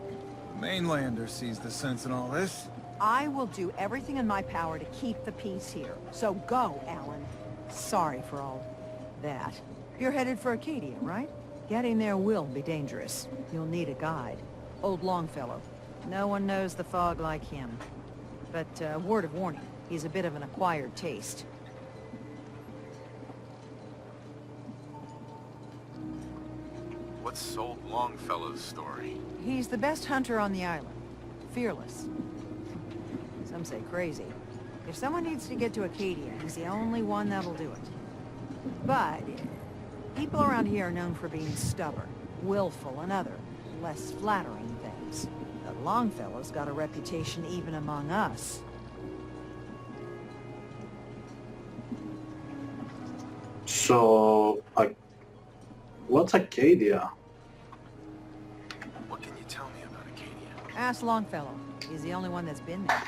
The mainlander sees the sense in all this. I will do everything in my power to keep the peace here. So go, Alan. Sorry for all that. You're headed for Acadia, right? Getting there will be dangerous. You'll need a guide. Old Longfellow. No one knows the fog like him. But, word of warning, he's a bit of an acquired taste. What's Old Longfellow's story? He's the best hunter on the island. Fearless. Some say crazy. If someone needs to get to Acadia, he's the only one that'll do it. But people around here are known for being stubborn, willful, and other, less flattering things. But Longfellow's got a reputation even among us. So, what's Acadia? What can you tell me about Acadia? Ask Longfellow. He's the only one that's been there.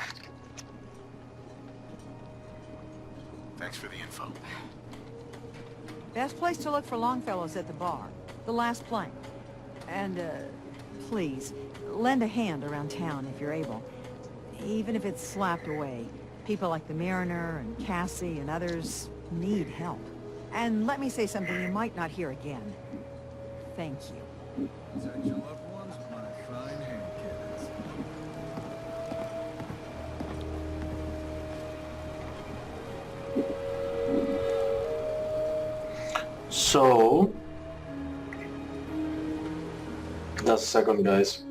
Thanks for the info. Best place to look for Longfellow's at the bar. The last plank. And, please, lend a hand around town if you're able. Even if it's slapped away. People like the Mariner and Cassie and others need help. And let me say something you might not hear again. Thank you. Protect your loved ones with my fine hand cannons. So, just a second, guys.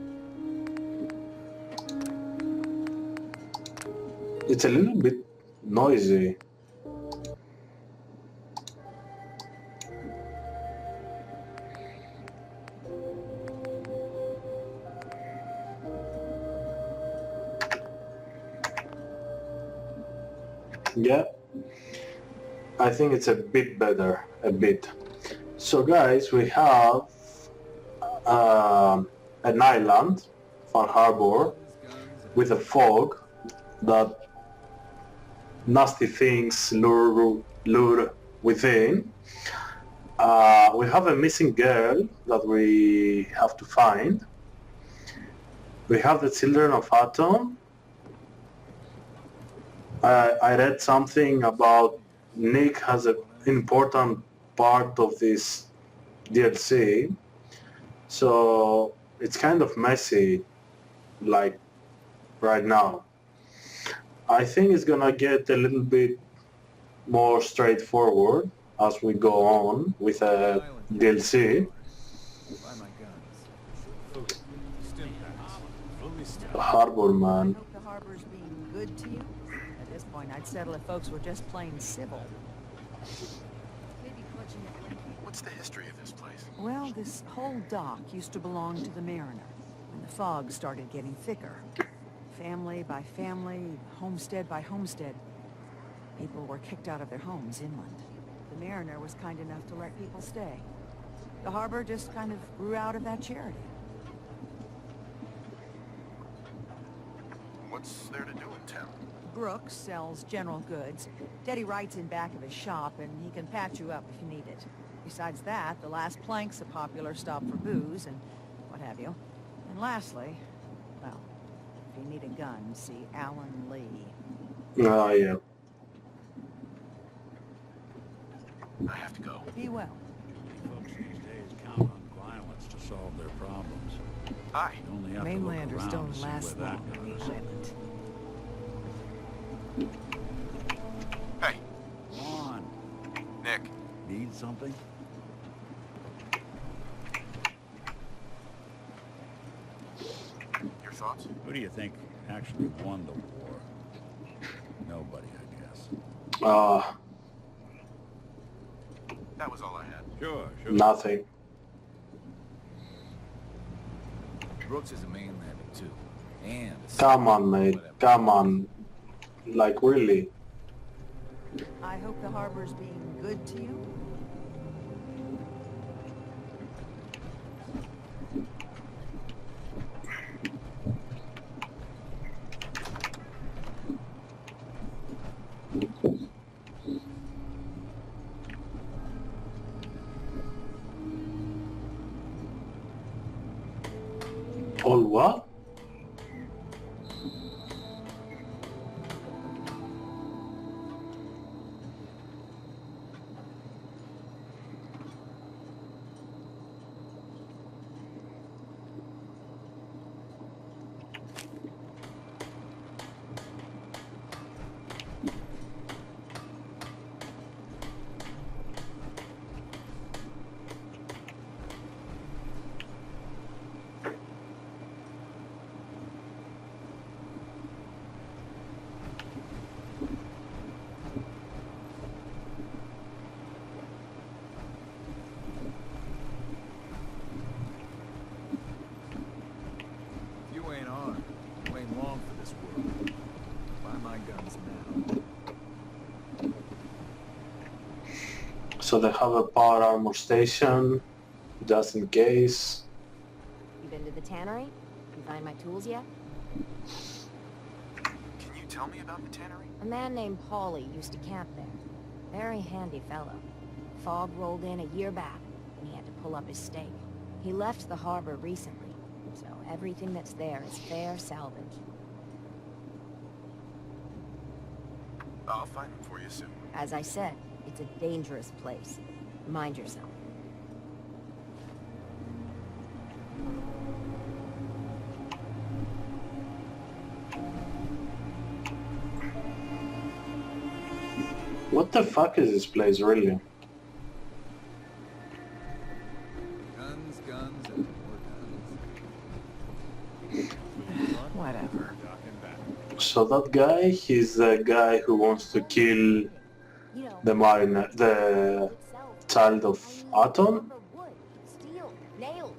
It's a little bit noisy. Yeah, I think it's a bit better, a bit. So guys, we have an island, Far Harbor, with a fog that nasty things lure within. We have a missing girl that we have to find. We have the children of Atom. I read something about Nick has an important part of this DLC, so it's kind of messy, like, right now. I think it's gonna get a little bit more straightforward as we go on with a DLC. Buy my guns. Stim packs. Harbor, I man. hope the harbor's being good to you. At this point, I'd settle if folks were just plain civil. What's the history of this place? Well, this whole dock used to belong to the Mariner when the fog started getting thicker. Family by family, homestead by homestead, people were kicked out of their homes inland. The Mariner was kind enough to let people stay. The harbor just kind of grew out of that charity. What's there to do in town? Brooks sells general goods. Teddy writes in back of his shop, and he can patch you up if you need it. Besides that, the last plank's a popular stop for booze and what have you. And lastly, well, if you need a gun, see Alan Lee. Oh, yeah. I have to go. Be well. Folks these days count on violence to solve their problems. Hi. You only have to look Mainlanders around don't to see last where that long on the goes. island. Hey, Come on. Nick. Need something? Your thoughts? Who do you think actually won the war? Nobody, I guess. Uh, That was all I had. Sure. nothing. Brooks is a Maine landing too. And Come on, mate. Come on. Like, really? I hope the harbor's being good to you. All what? So they have a power armor station, just in case. You been to the tannery? You find my tools yet? Can you tell me about the tannery? A man named Paulie used to camp there. Very handy fellow. Fog rolled in a year back, and he had to pull up his stake. He left the harbor recently, so everything that's there is fair salvage. I'll find them for you soon. As I said, it's a dangerous place. Mind yourself. What the fuck is this place, really? Guns, guns, and more guns. Whatever. So that guy, he's the guy who wants to kill the mariner, the child of Atom? Steel, nails,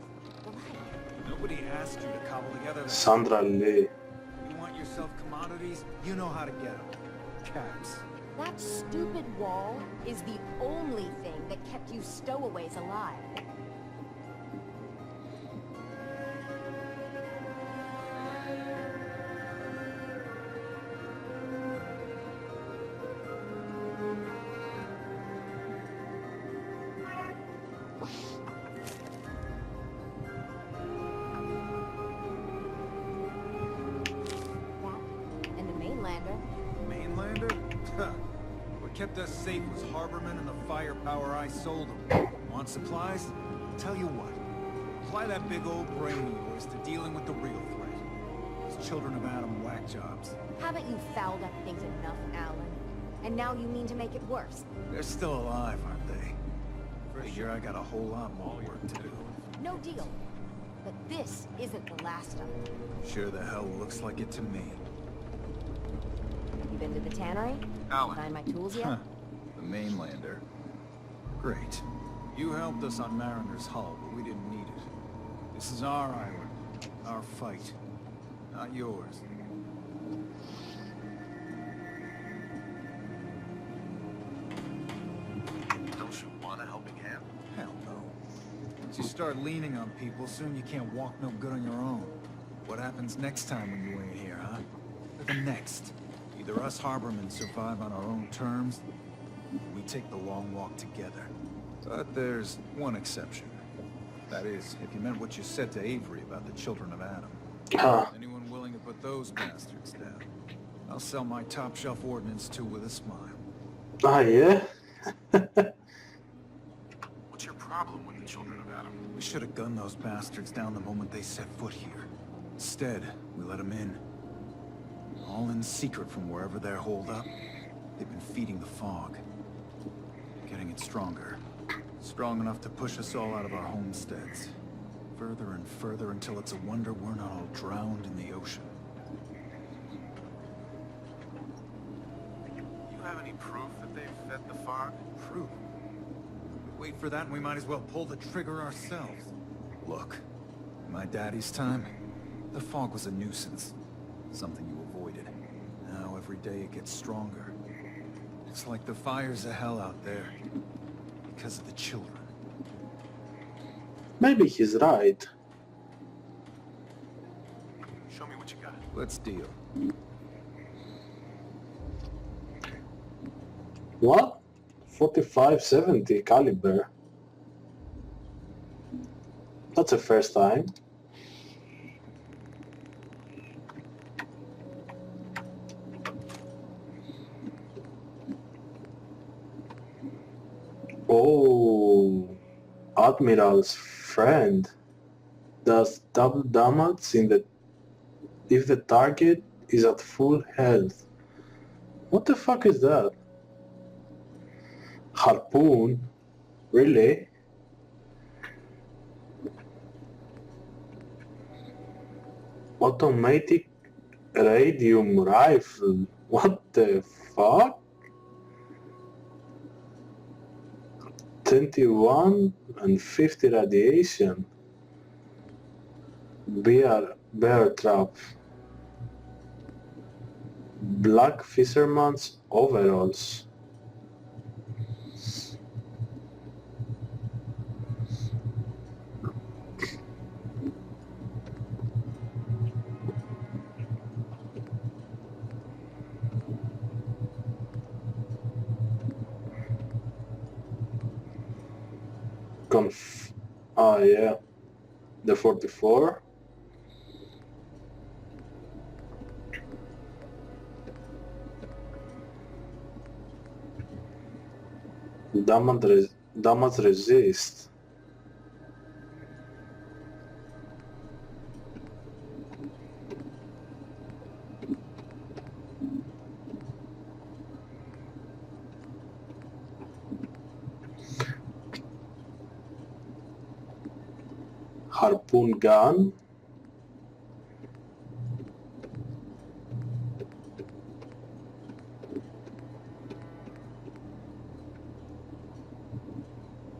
the like. Nobody asked you to cobble together that. Sandra Lee. You want yourself commodities? You know how to get them. Caps. That stupid wall is the only thing that kept you stowaways alive. That and the mainlander. Mainlander? Huh. What kept us safe was Harborman and the firepower I sold them. Want supplies? Tell you what. Apply that big old brain of yours to dealing with the real threat. Those children of Adam whack jobs. Haven't you fouled up things enough, Alan? And now you mean to make it worse? They're still alive, aren't they? Figure I got a whole lot more work to do. No deal. But this isn't the last of it. Sure the hell looks like it to me. You been to the tannery? Alan. Find my tools yet? Huh. The mainlander. Great. You helped us on Mariner's hull, but we didn't need it. This is our island. Our fight. Not yours. Don't you want a helping hand? Hell no. Once you start leaning on people, soon you can't walk no good on your own. What happens next time when you ain't here, huh? Or the next? Either us Harbormen survive on our own terms, or we take the long walk together. But there's one exception. That is, if you meant what you said to Avery about the children of Adam. Anyone willing to put those bastards down? I'll sell my top-shelf ordnance too with a smile. Ah, yeah? What's your problem with the children of Adam? We should have gunned those bastards down the moment they set foot here. Instead, we let them in. All in secret from wherever they're holed up. They've been feeding the fog. Getting it stronger. Strong enough to push us all out of our homesteads. Further and further until it's a wonder we're not all drowned in the ocean. You have any proof that they've fed the fog? Proof? Wait for that and we might as well pull the trigger ourselves. Look, in my daddy's time, The fog was a nuisance. Something you avoided. Now every day it gets stronger. It's like the fire's a hell out there. Because of the children. Maybe he's right. Show me what you got. Let's deal. What? 45-70 caliber. That's a first time. Oh, Admiral's friend does double damage if the target is at full health. What the fuck is that? Harpoon? Really? Automatic radium rifle? What the fuck? 21 and 50 radiation. Bear trap. Black fisherman's overalls. Yeah, the 44. Damage resist. Harpoon gun.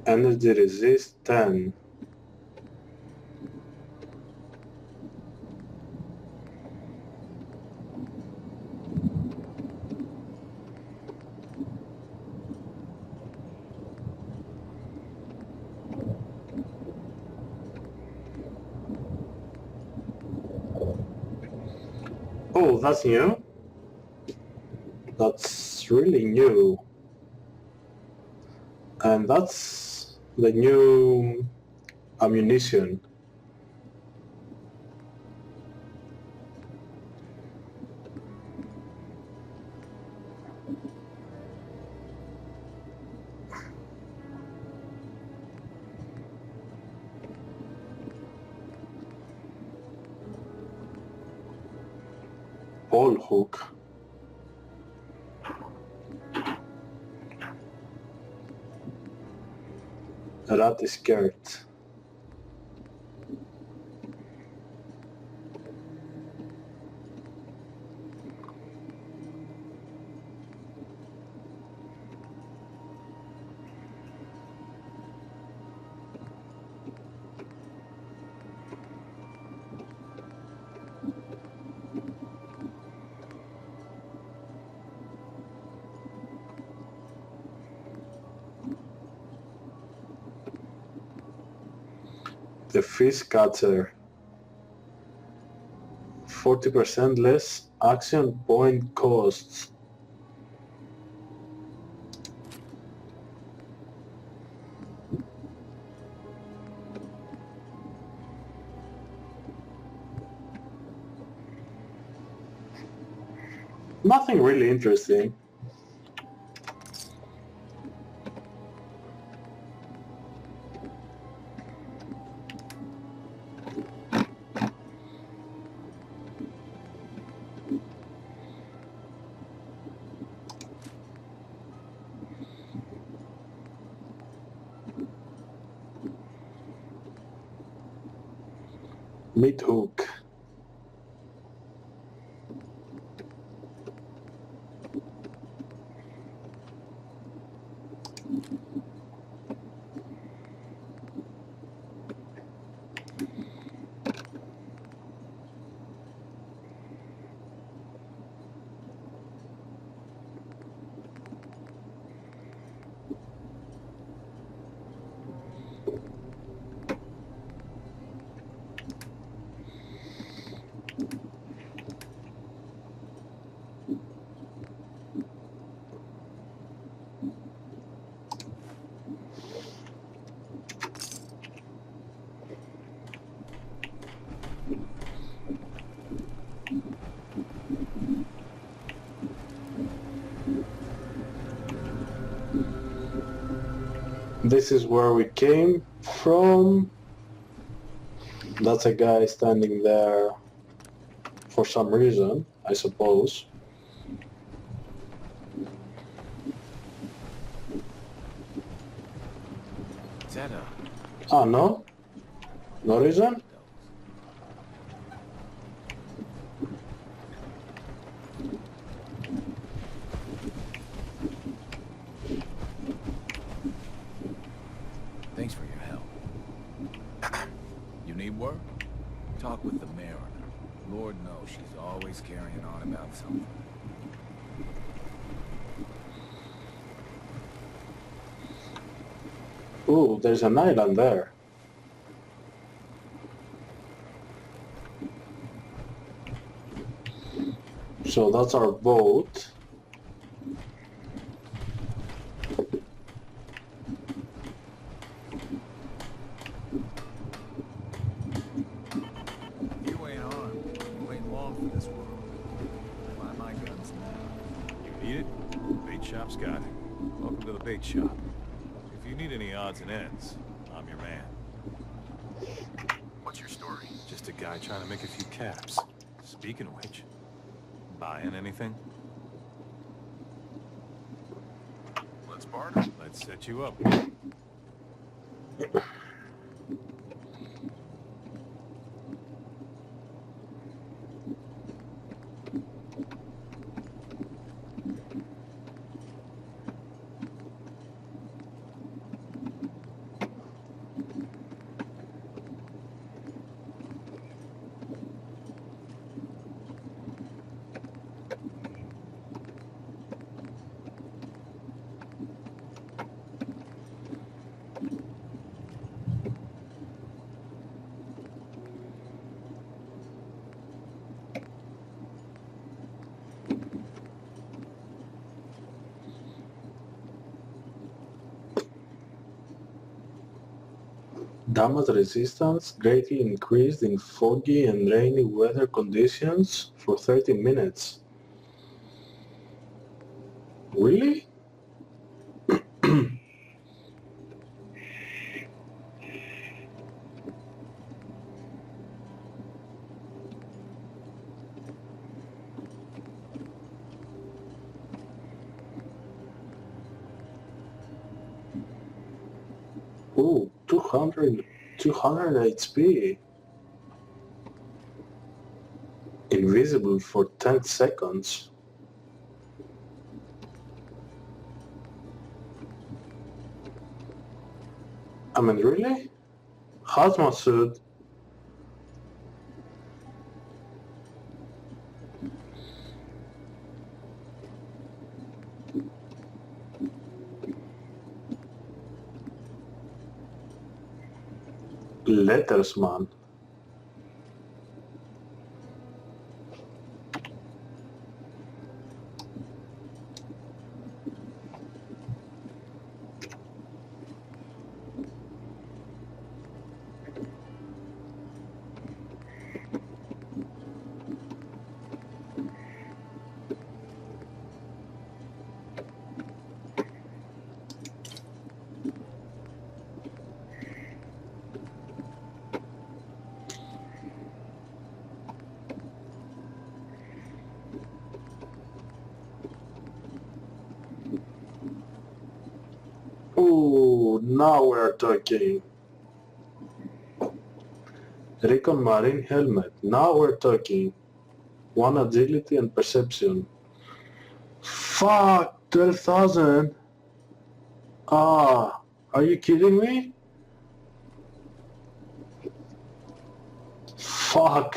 Energy resist 10. Oh, that's new? That's really new. And that's the new ammunition. Pole hook. Rat skirt. The fish catcher. 40% less action point costs. Nothing really interesting. Meat hook. This is where we came from. That's a guy standing there for some reason, I suppose. Is that a... Ah, no? No reason? Thanks for your help. You need work? Talk with the Mariner. Lord knows she's always carrying on about something. Ooh, there's an island there. So that's our boat. You ain't armed. You ain't long for this world. Buy my guns now. You need it? Bait shop's got it. Welcome to the bait shop. If you need any odds and ends, I'm your man. What's your story? Just a guy trying to make a few caps. Speaking of which, buying anything? Let's barter. Let's set you up. Damage resistance greatly increased in foggy and rainy weather conditions for 30 minutes. Really? Ooh, 200 HP. Invisible for 10 seconds. I mean, really? Hazmat suit? Letters, man. Ooh, now we're talking. Recon Marine helmet. Now we're talking. 1 agility and perception. Fuck, 12,000. Ah, are you kidding me? Fuck.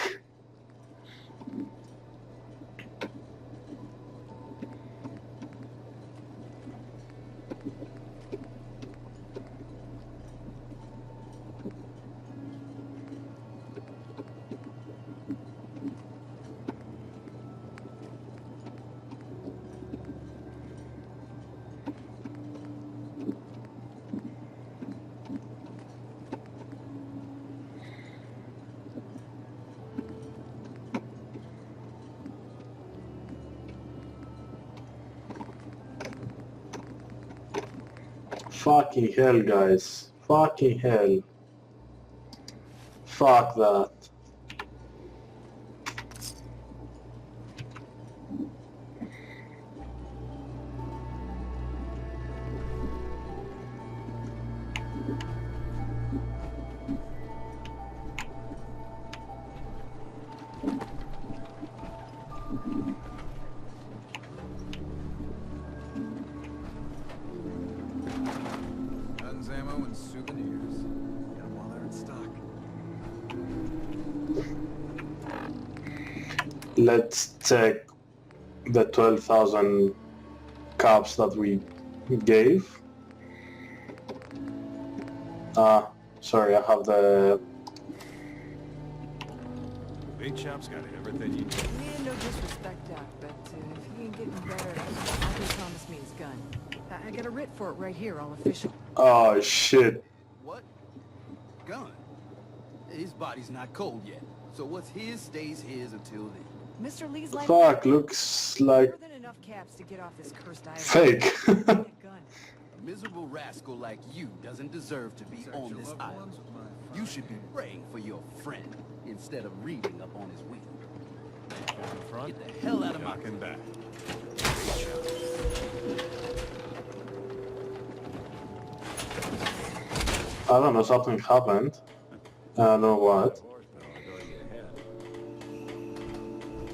Fucking hell, guys. Fucking hell. Fuck that. Guns, ammo, and souvenirs. Get them while they're in stock. Let's check the 12,000 caps that we gave. Sorry, I have the... Bait shop's got everything you need. Me no disrespect, Doc, but if he ain't getting better, Arthur promised me his gun. I got a writ for it right here, all official. Oh, shit. What? Gun? His body's not cold yet, so what's his stays his until then. Mr. Lee's life... Fuck, looks like More than enough caps to get off this cursed island. fake. A miserable rascal like you doesn't deserve to be on this island. You should be praying for your friend instead of reading up on his will. Get the hell out of my... back. I don't know, something happened. I don't know what.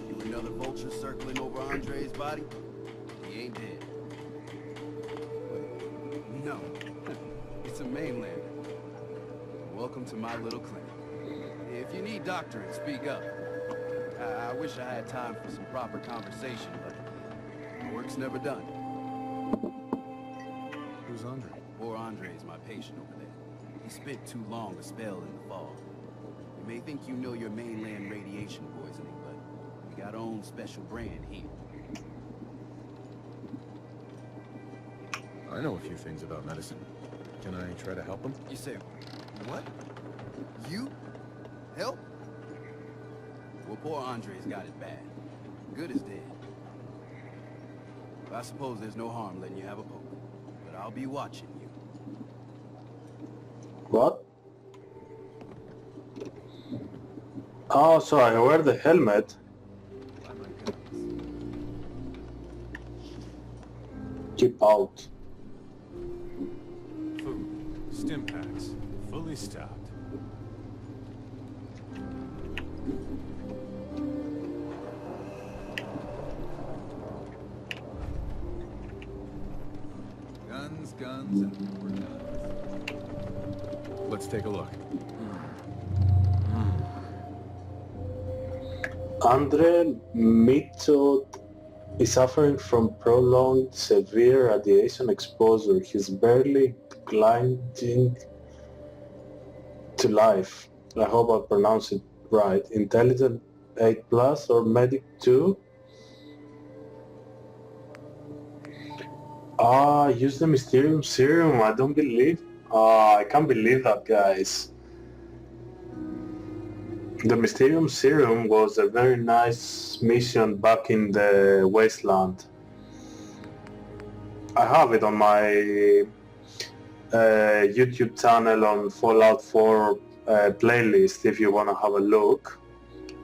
You another vulture circling over Andre's body? He ain't dead. Wait, no. It's a mainlander. Welcome to my little clinic. If you need doctoring, speak up. I wish I had time for some proper conversation, but my work's never done. Who's Andre? Poor Andre's my patient over there. He spent too long a spell in the fall. You may think you know your mainland radiation poisoning, but we got our own special brand here. I know a few things about medicine. Can I try to help him? You say, what? You? Help? Well, poor Andre's got it bad. Good is dead. I suppose there's no harm letting you have a poke, but I'll be watching you. What? Oh, so I wear the helmet. Keep out. Food. Stim packs. Fully stocked. Guns, and more guns. Let's take a look. Andre Mito is suffering from prolonged severe radiation exposure. He's barely clinging to life. I hope I pronounced it right. Intelligent 8+ or Medic 2? Use the Mysterium Serum. I don't believe... I can't believe that, guys. The Mysterium Serum was a very nice mission back in the Wasteland. I have it on my YouTube channel on Fallout 4 playlist if you want to have a look.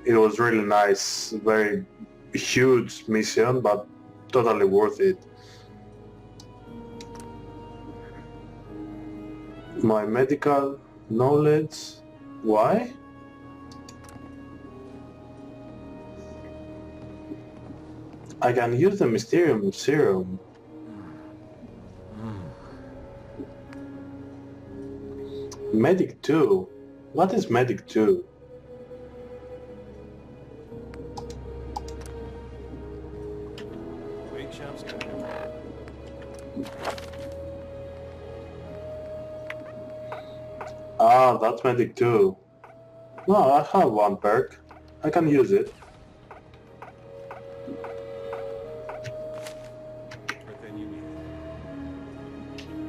It was really nice, very huge mission, but totally worth it. My medical knowledge, why? I can use the Mysterium Serum. Medic 2? What is Medic 2? Bait shop's got That's Medic 2. No, I have one perk. I can use it. everything you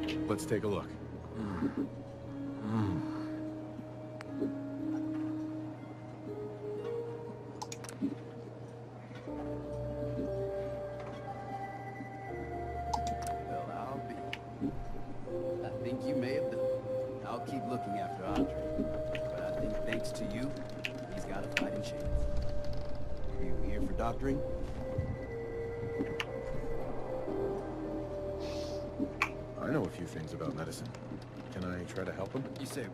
need. Let's take a look. Well, I'll be. think you may have done. I'll keep looking after Andre. But I think thanks to you, he's got a fighting chance. You here for doctoring? I know a few things about medicine. Can I try to help him? You say,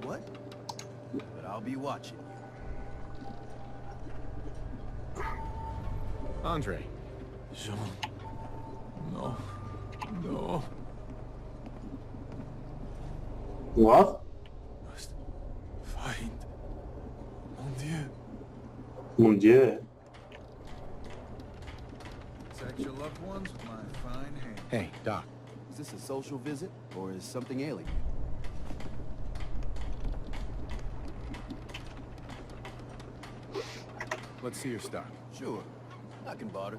what? But I'll be watching you. Andre. Jean. No. No. What? Must find. Mon Dieu. Mon Dieu. Protect your loved ones with my fine hand. Hey, Doc. Is this a social visit, or is something ailing you? Let's see your stock. Sure. I can barter.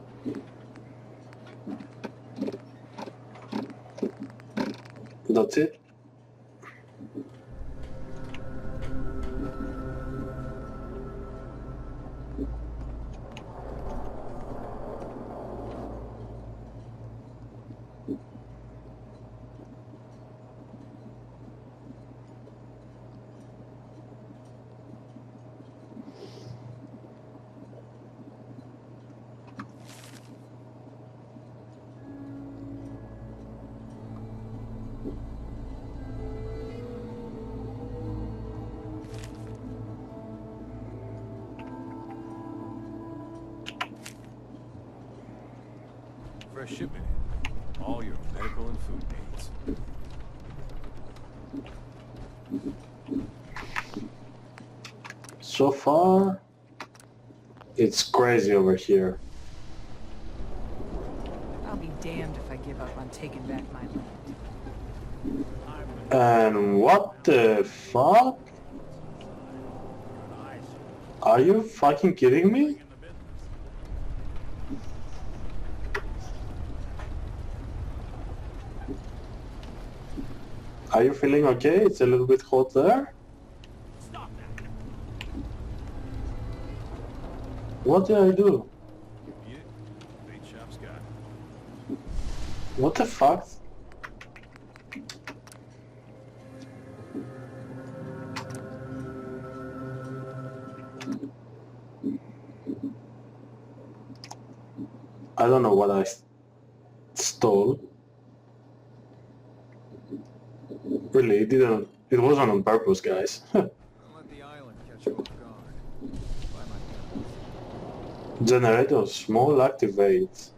That's it? Fresh shipment in. All your medical and food needs. So far, it's crazy over here. I'll be damned if I give up on taking back my land. And what the fuck? Are you fucking kidding me? Are you feeling okay? It's a little bit hot there. What did I do? Bait shop's got it. What the fuck? I don't know what I stole. Really, it wasn't on purpose, guys. Don't let the island catch you off guard. Buy my guns. Generator small activate.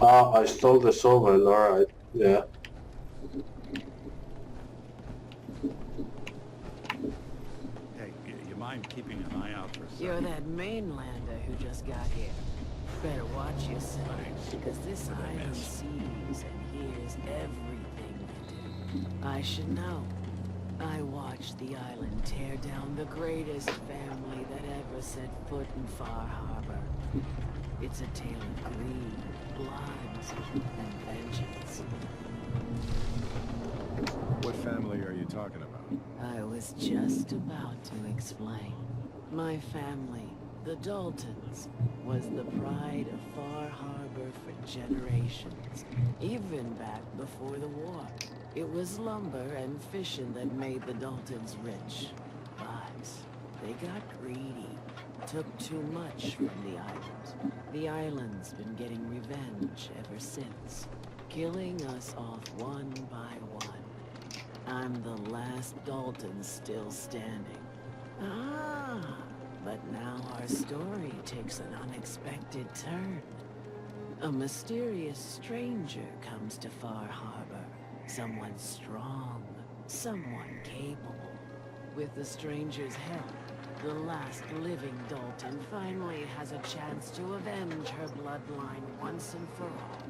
Ah, I stole the shovel, alright, yeah. Hey, you mind keeping an eye out for You're something? that mainlander who just got here. Better watch yourself, because this island sees and hears everything you do. I should know. I watched the island tear down the greatest family that ever set foot in Far Harbor. It's a tale of greed, blood, and vengeance. What family are you talking about? I was just about to explain. My family, the Daltons, was the pride of Far Harbor for generations, even back before the war. It was lumber and fishing that made the Daltons rich. But they got greedy, took too much from the island. The island's been getting revenge ever since, killing us off one by one. I'm the last Dalton still standing. Ah, but now our story takes an unexpected turn. A mysterious stranger comes to Far Harbor. Someone strong, someone capable. With the stranger's help, the last living Dalton finally has a chance to avenge her bloodline once and for all.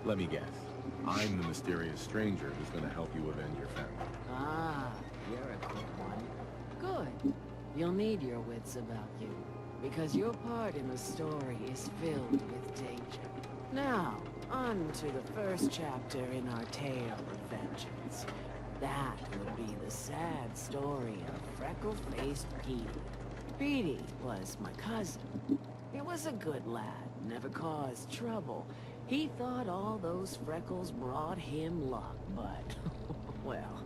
Let me guess. I'm the mysterious stranger who's gonna help you avenge your family. Ah, you're a quick one. Good. You'll need your wits about you, because your part in the story is filled with danger. Now, on to the first chapter in our tale of vengeance. That would be the sad story of freckle-faced Petey. Petey was my cousin. He was a good lad, never caused trouble. He thought all those freckles brought him luck, but, well,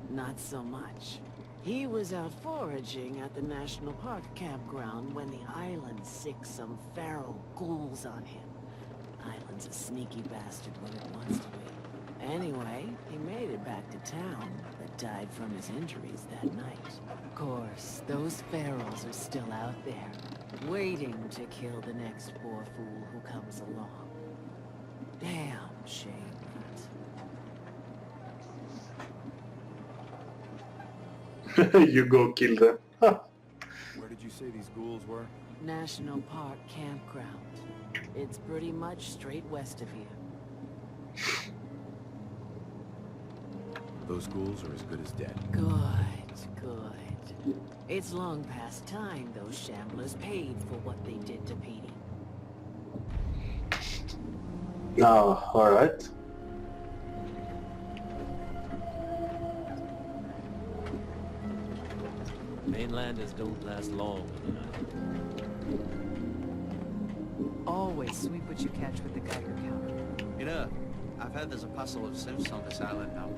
not so much. He was out foraging at the National Park campground when the island sicked some feral ghouls on him. Island's a sneaky bastard when it wants to be. Anyway, he made it back to town, but died from his injuries that night. Of course, those ferals are still out there, waiting to kill the next poor fool who comes along. Damn shame that. You go kill them. Where did you say these ghouls were? National Park campground. It's pretty much straight west of here. Those ghouls are as good as dead. Good, good. It's long past time those shamblers paid for what they did to Petey. No, alright. Mainlanders don't last long. Always sweep what you catch with the Geiger counter. You know, I've heard there's a parcel of synths on this island now.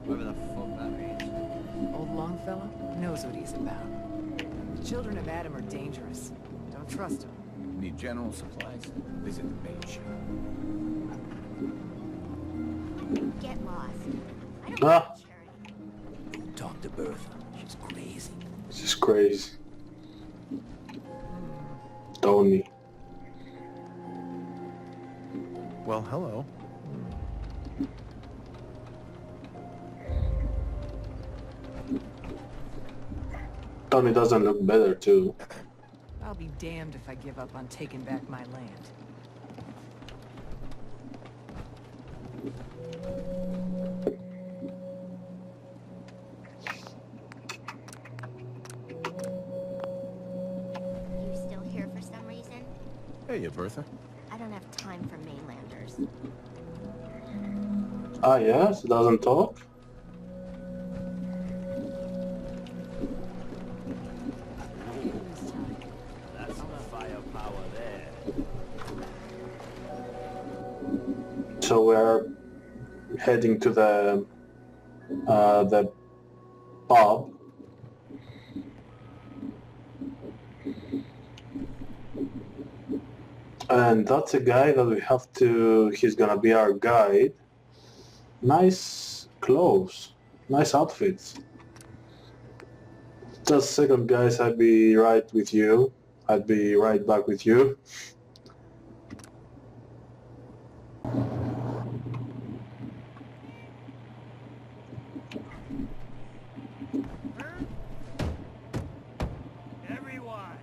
Whatever the fuck that means. Old Longfellow knows what he's about. The children of Adam are dangerous. Don't trust him. Need general supplies? Visit the bait shop. Get lost. I don't Ah. want charity. Talk to Bertha. She's crazy. This is crazy. Tony. Well, hello. Tony doesn't look better too. I'll be damned if I give up on taking back my land. You still here for some reason? Hey, Bertha. I don't have time for mainlanders. Ah, yes, he doesn't talk. That's the firepower there. So we're heading to the pub. And that's a guy that we have to, he's gonna be our guide. Nice clothes, nice outfits. Just a second guys, I'll be right with you. I'll be right back with you. Everyone!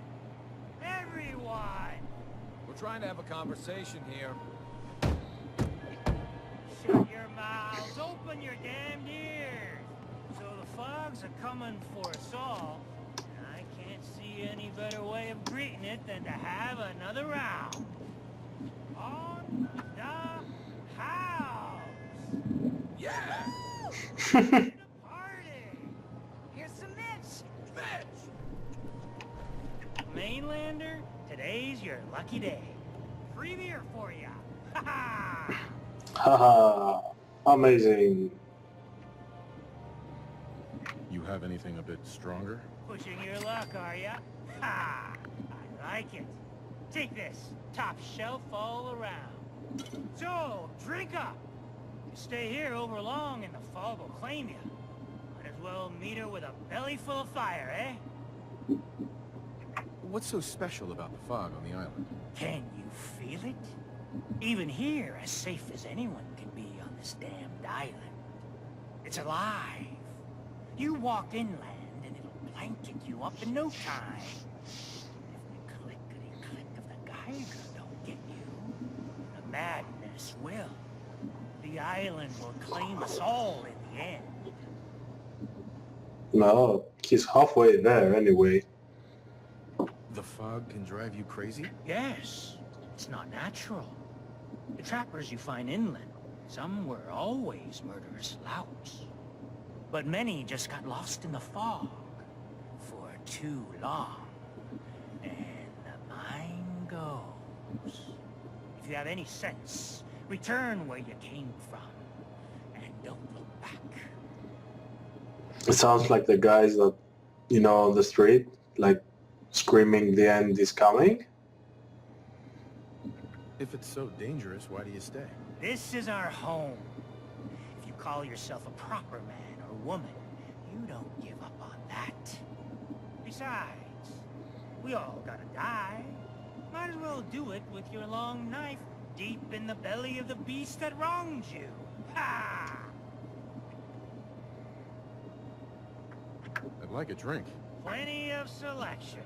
We're trying to have a conversation here. Shut your mouths, open your damned ears! So the fogs are coming for us all, and I can't see any better way of greeting it than to have another round. On the house! Yeah! Party! Here's some Mitch! Bitch! Mainlander, today's your lucky day. Free beer for ya! Ha ha! Haha, amazing. You have anything a bit stronger? Pushing your luck, are ya? Ha! I like it. Take this, top shelf all around. So, drink up. You stay here over long and the fog will claim you. Might as well meet her with a belly full of fire, eh? What's so special about the fog on the island? Can you feel it? Even here, as safe as anyone can be on this damned island. It's alive. You walk inland and it'll blanket you up in no time. If the clickety-click of the Geiger don't get you, the madness will. The island will claim us all in the end. No, he's halfway there anyway. The fog can drive you crazy? Yes, it's not natural. The trappers you find inland, some were always murderous louts. But many just got lost in the fog for too long. And the mind goes. If you have any sense, return where you came from. And don't look back. It sounds like the guys that, you know, on the street, like screaming the end is coming. If it's so dangerous, why do you stay? This is our home. If you call yourself a proper man or woman, you don't give up on that. Besides, we all gotta die. Might as well do it with your long knife deep in the belly of the beast that wronged you. Ha! I'd like a drink. Plenty of selection.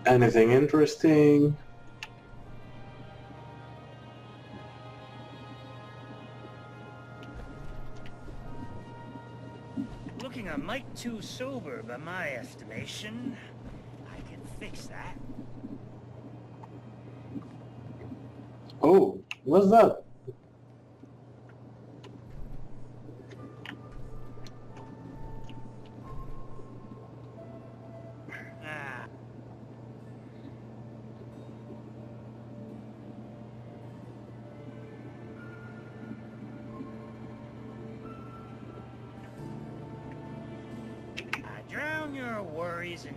Anything interesting? Looking a mite too sober by my estimation. I can fix that. Oh, what's that? Drown your worries in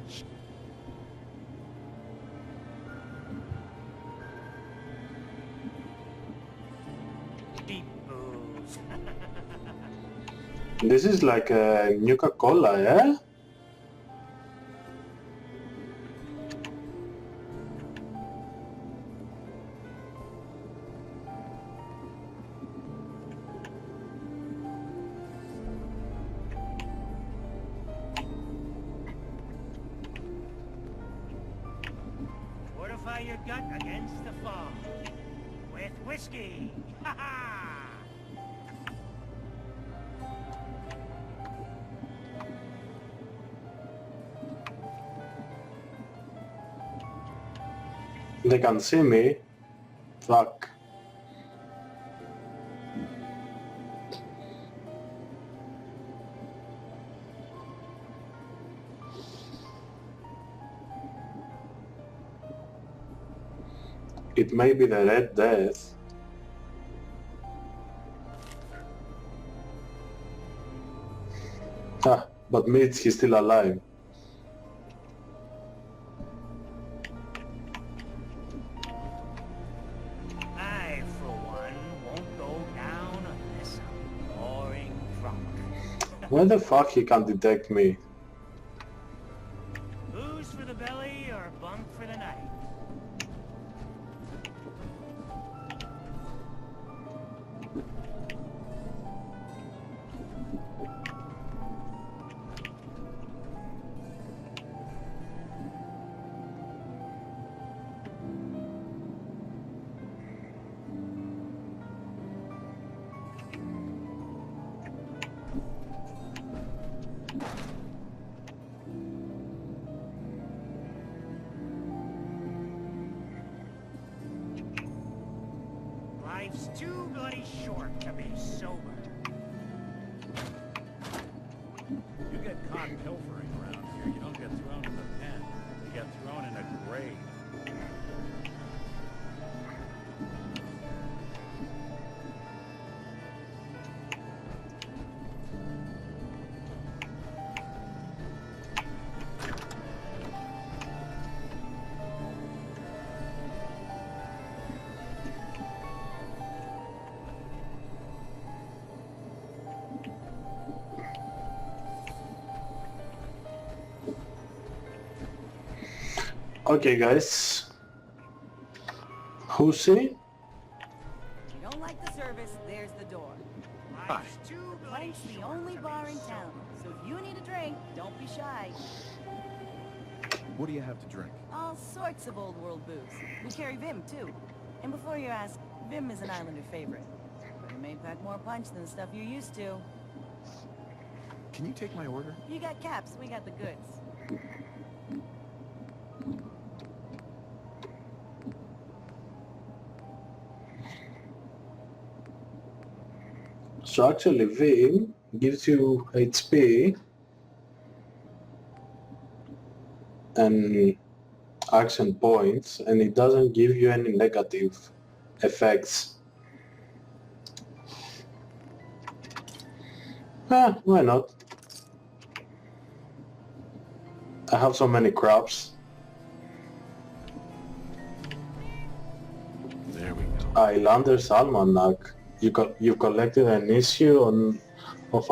cheap booze. This is like a Nuka-Cola, yeah? Fortify your gut against the fog with whiskey. Ha ha! They can see me. Fuck. It may be the Red Death. Ah, but Mitch, he's still alive. I, for one, won't go down unless I'm roaring drunk. Why the fuck he can't detect me? Booze for the belly or bunk for the night? Life's too bloody short to be sober. You get caught pilfering around here, you don't get thrown in the pen. You get thrown in a grave. Okay, guys. Who's he? If you don't like the service, there's the door. Hi. Plank's the only bar in town, so if you need a drink, don't be shy. What do you have to drink? All sorts of old world booze. We carry Vim, too. And before you ask, Vim is an Islander favorite. But it may pack more punch than the stuff you're used to. Can you take my order? You got caps, we got the goods. So actually Vim gives you HP and action points, and it doesn't give you any negative effects. Why not? I have so many crops. There we go. Islander's Almanac. You collected an issue of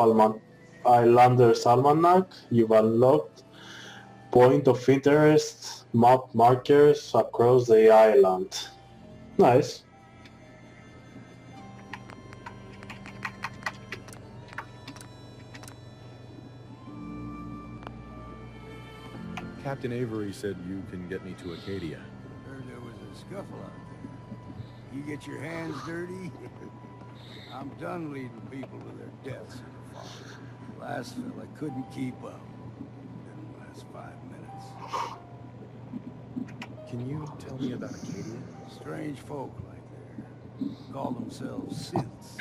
Islander's Almanac. You've unlocked point of interest map markers across the island. Nice. Captain Avery said you can get me to Acadia. Heard there was a scuffle out there. You get your hands dirty? I'm done leading people to their deaths in the fog. Last fella couldn't keep up. Didn't last 5 minutes. Can you tell me about Acadia? Strange folk like there. Call themselves synths.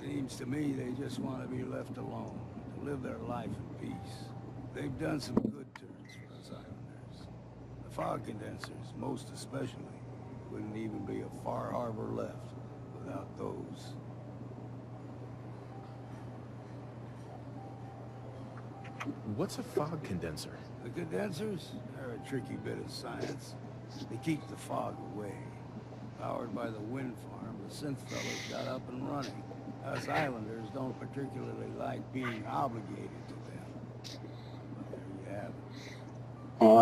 Seems to me they just want to be left alone, to live their life in peace. They've done some good turns for us islanders. The fog condensers, most especially, wouldn't even be a Far Harbor left without those. What's a fog condenser? The condensers? They're a tricky bit of science. They keep the fog away. Powered by the wind farm, the synth fellas got up and running. Us islanders don't particularly like being obligated to them. But there you have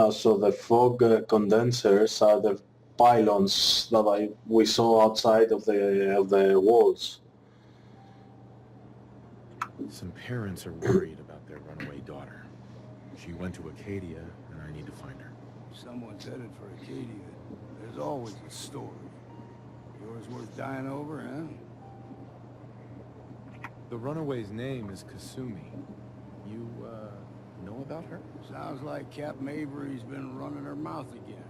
it. So the fog condensers are the pylons that we saw outside of the walls. Some parents are worried about their runaway daughter. She went to Acadia, and I need to find her. If someone's headed for Acadia, there's always a story. Yours worth dying over, huh? The runaway's name is Kasumi. You, know about her? Sounds like Captain Avery's been running her mouth again.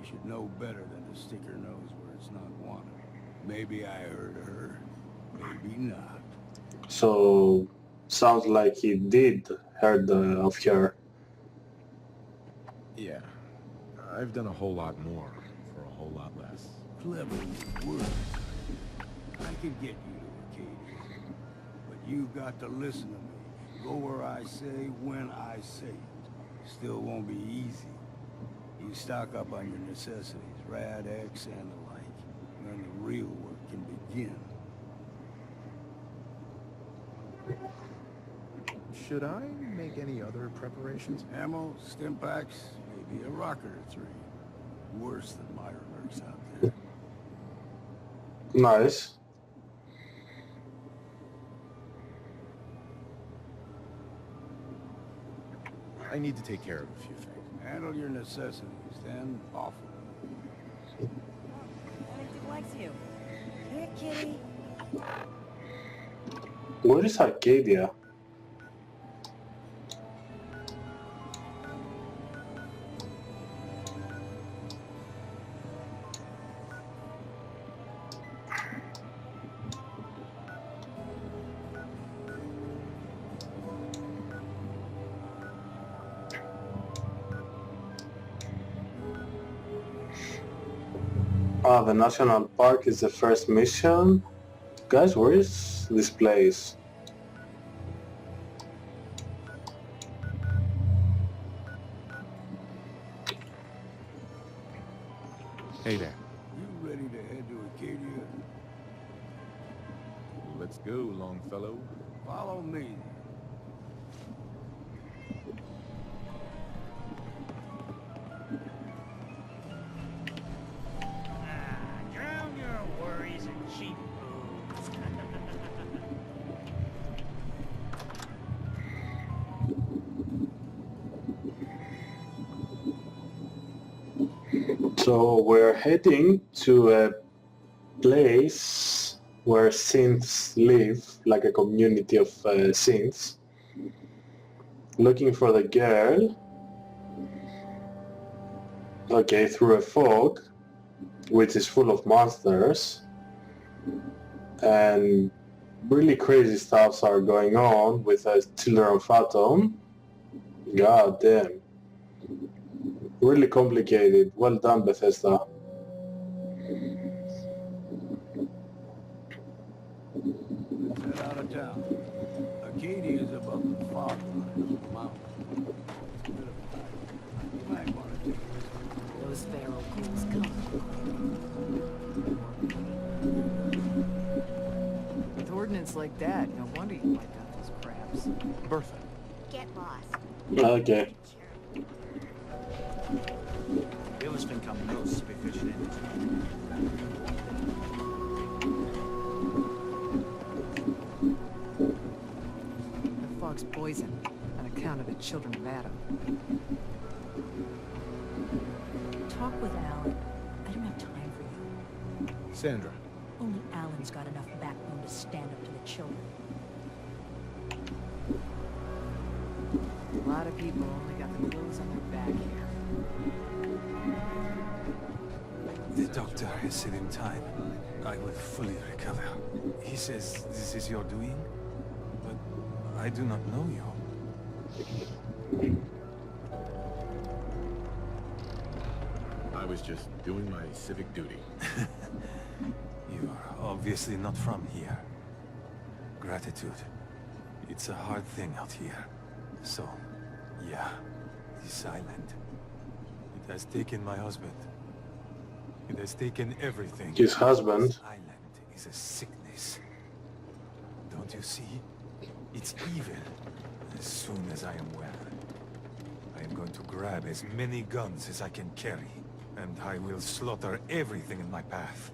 She should know better than to stick her nose where it's not wanted. Maybe I heard her, maybe not. So, sounds like he did heard of her. Yeah. I've done a whole lot more for a whole lot less. Clever words. I could get you to Acadia, but you've got to listen to me. Go where I say, when I say it. Still won't be easy. You stock up on your necessities, rad-X and the like. Then the real work can begin. Should I make any other preparations? Ammo, stim packs, maybe a rocket or 3. Worse than my lurks out there. Nice. I need to take care of a few things. Handle your necessities, then off with it. Benedict likes you. Here, kitty. Where is Arcadia? The national park is the first mission. Guys, where is this place? Hey there. You ready to head to Acadia? Let's go, Longfellow. Follow me. Drown your worries in cheap booze. So we're heading to a place where synths live, like a community of synths, looking for the girl. Okay, through a fog, which is full of monsters, and really crazy stuffs are going on with Children of Atom. God damn. Really complicated. Well done, Bethesda. Let's head out of town. Arcadia is above the fog line on the mountain. It's a bit of a hike. You might want to take this. Those feral ghouls come. With ordnance like that, no wonder you wiped out those crabs. Bertha. Get lost. Okay. Bills think I'm loose to be fishing in. The fog's poison, on account of the children of Adam. Talk with Alan. I don't have time for you. Sandra. Only Alan's got enough backbone to stand up to the children. A lot of people only got the clothes on their back here. The doctor has said in time, I will fully recover. He says this is your doing, but I do not know you. I was just doing my civic duty. You are obviously not from here. Gratitude. It's a hard thing out here. So, yeah, this island. It has taken my husband. It has taken everything. His husband? This island is a sickness. Don't you see? It's evil. As soon as I am well, I am going to grab as many guns as I can carry, and I will slaughter everything in my path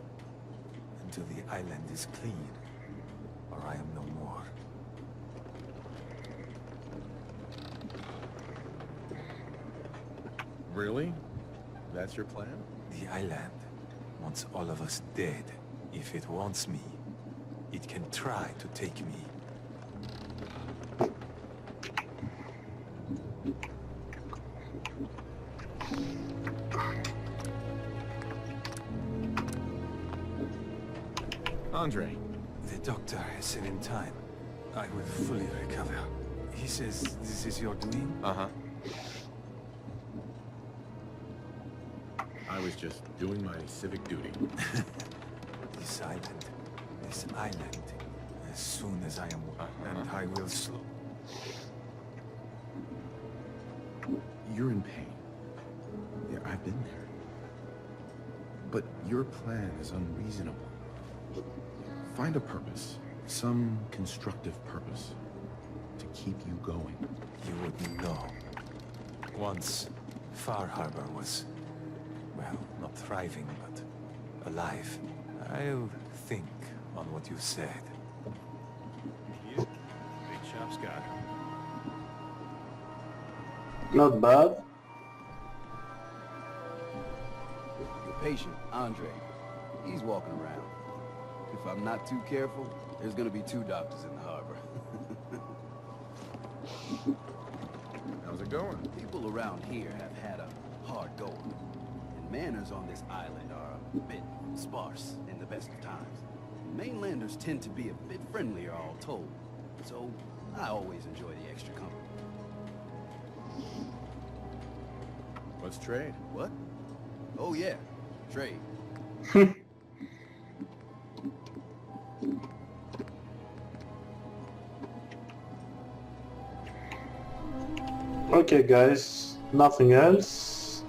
until the island is clean, or I am no more. Really? That's your plan? The island wants all of us dead. If it wants me, it can try to take me. Andre. The doctor has said in time, I will fully recover. He says this is your doing? Uh-huh. I was just doing my civic duty. This island. As soon as I am and I will slow. You're in pain. Yeah, I've been there. But your plan is unreasonable. Find a purpose. Some constructive purpose. To keep you going. You wouldn't know. Once, Far Harbor was, well, not thriving, but alive. I'll think on what you said. Big shop's got it. Not bad. Your patient, Andre, he's walking around. If I'm not too careful, there's gonna be 2 doctors in the harbor. How's it going? People around here have had a hard going. And manners on this island are a bit sparse in the best of times. Mainlanders tend to be a bit friendlier, all told. So, I always enjoy the extra company. Let's trade. What? Oh yeah, trade. Okay, guys. Nothing else.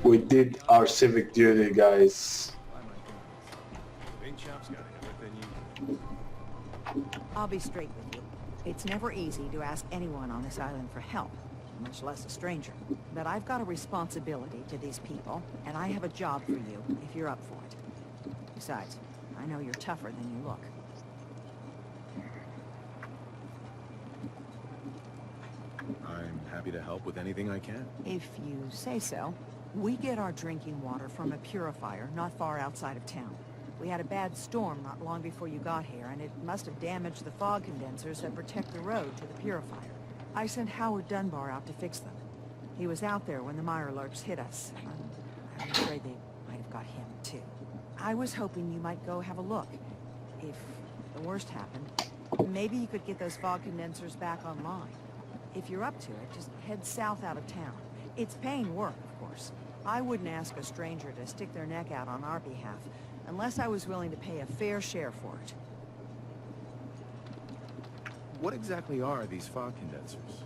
We did our civic duty, guys. Big shop's got everything you... I'll be straight with you. It's never easy to ask anyone on this island for help, much less a stranger. But I've got a responsibility to these people, and I have a job for you if you're up for it. Besides, I know you're tougher than you look. I'm happy to help with anything I can. If you say so. We get our drinking water from a purifier not far outside of town. We had a bad storm not long before you got here, and it must have damaged the fog condensers that protect the road to the purifier. I sent Howard Dunbar out to fix them. He was out there when the Mirelurks hit us. I'm afraid they might have got him, too. I was hoping you might go have a look. If the worst happened, maybe you could get those fog condensers back online. If you're up to it, just head south out of town. It's paying work, of course. I wouldn't ask a stranger to stick their neck out on our behalf, unless I was willing to pay a fair share for it. What exactly are these fog condensers?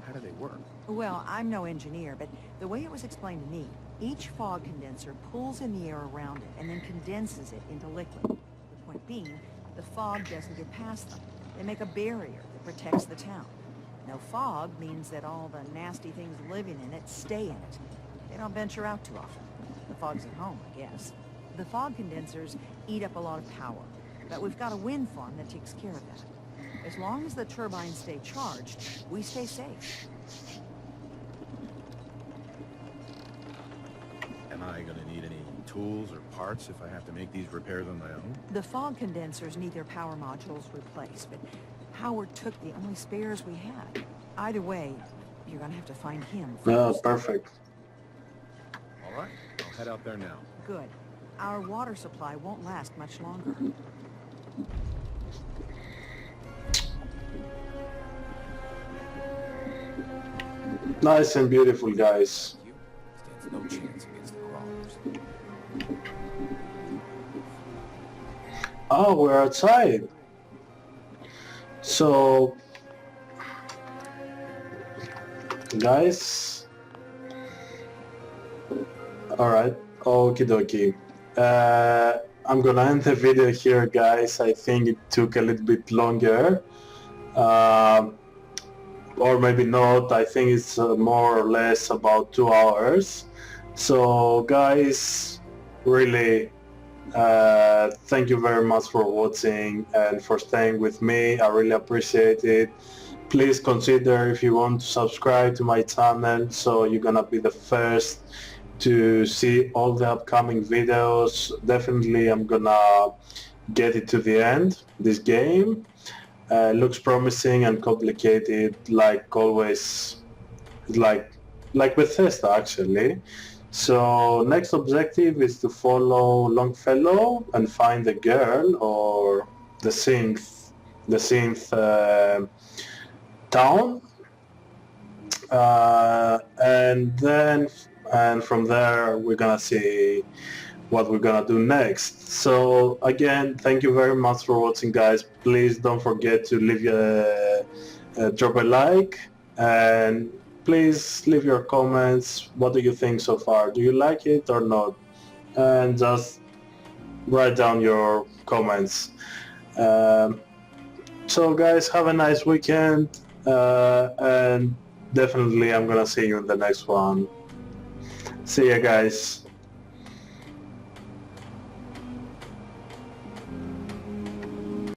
How do they work? Well, I'm no engineer, but the way it was explained to me, each fog condenser pulls in the air around it and then condenses it into liquid. The point being, the fog doesn't get past them. They make a barrier that protects the town. No fog means that all the nasty things living in it stay in it. They don't venture out too often. The fog's at home, I guess. The fog condensers eat up a lot of power, but we've got a wind farm that takes care of that. As long as the turbines stay charged, we stay safe. Am I gonna need any tools or parts if I have to make these repairs on my own? The fog condensers need their power modules replaced, but Howard took the only spares we had. Either way, you're gonna have to find him first. Perfect. All right, I'll head out there now. Good. Our water supply won't last much longer. Nice and beautiful, guys. Stands no chance against the crawlers. Oh, we're outside. So, guys. Alright, okie dokie. I'm gonna end the video here, guys. I think it took a little bit longer. Or maybe not. I think it's more or less about 2 hours. So, guys, really, thank you very much for watching and for staying with me. I really appreciate it. Please consider if you want to subscribe to my channel, so you're gonna be the first to see all the upcoming videos. Definitely I'm gonna get it to the end, this game. Looks promising and complicated, like always, like Bethesda actually. So next objective is to follow Longfellow and find the girl or the synth town, and from there we're gonna see what we're gonna do next. So again, thank you very much for watching, guys. Please don't forget to leave drop a like, and please leave your comments. What do you think so far? Do you like it or not? And just write down your comments. So guys, have a nice weekend, and definitely I'm gonna see you in the next one. See ya, guys.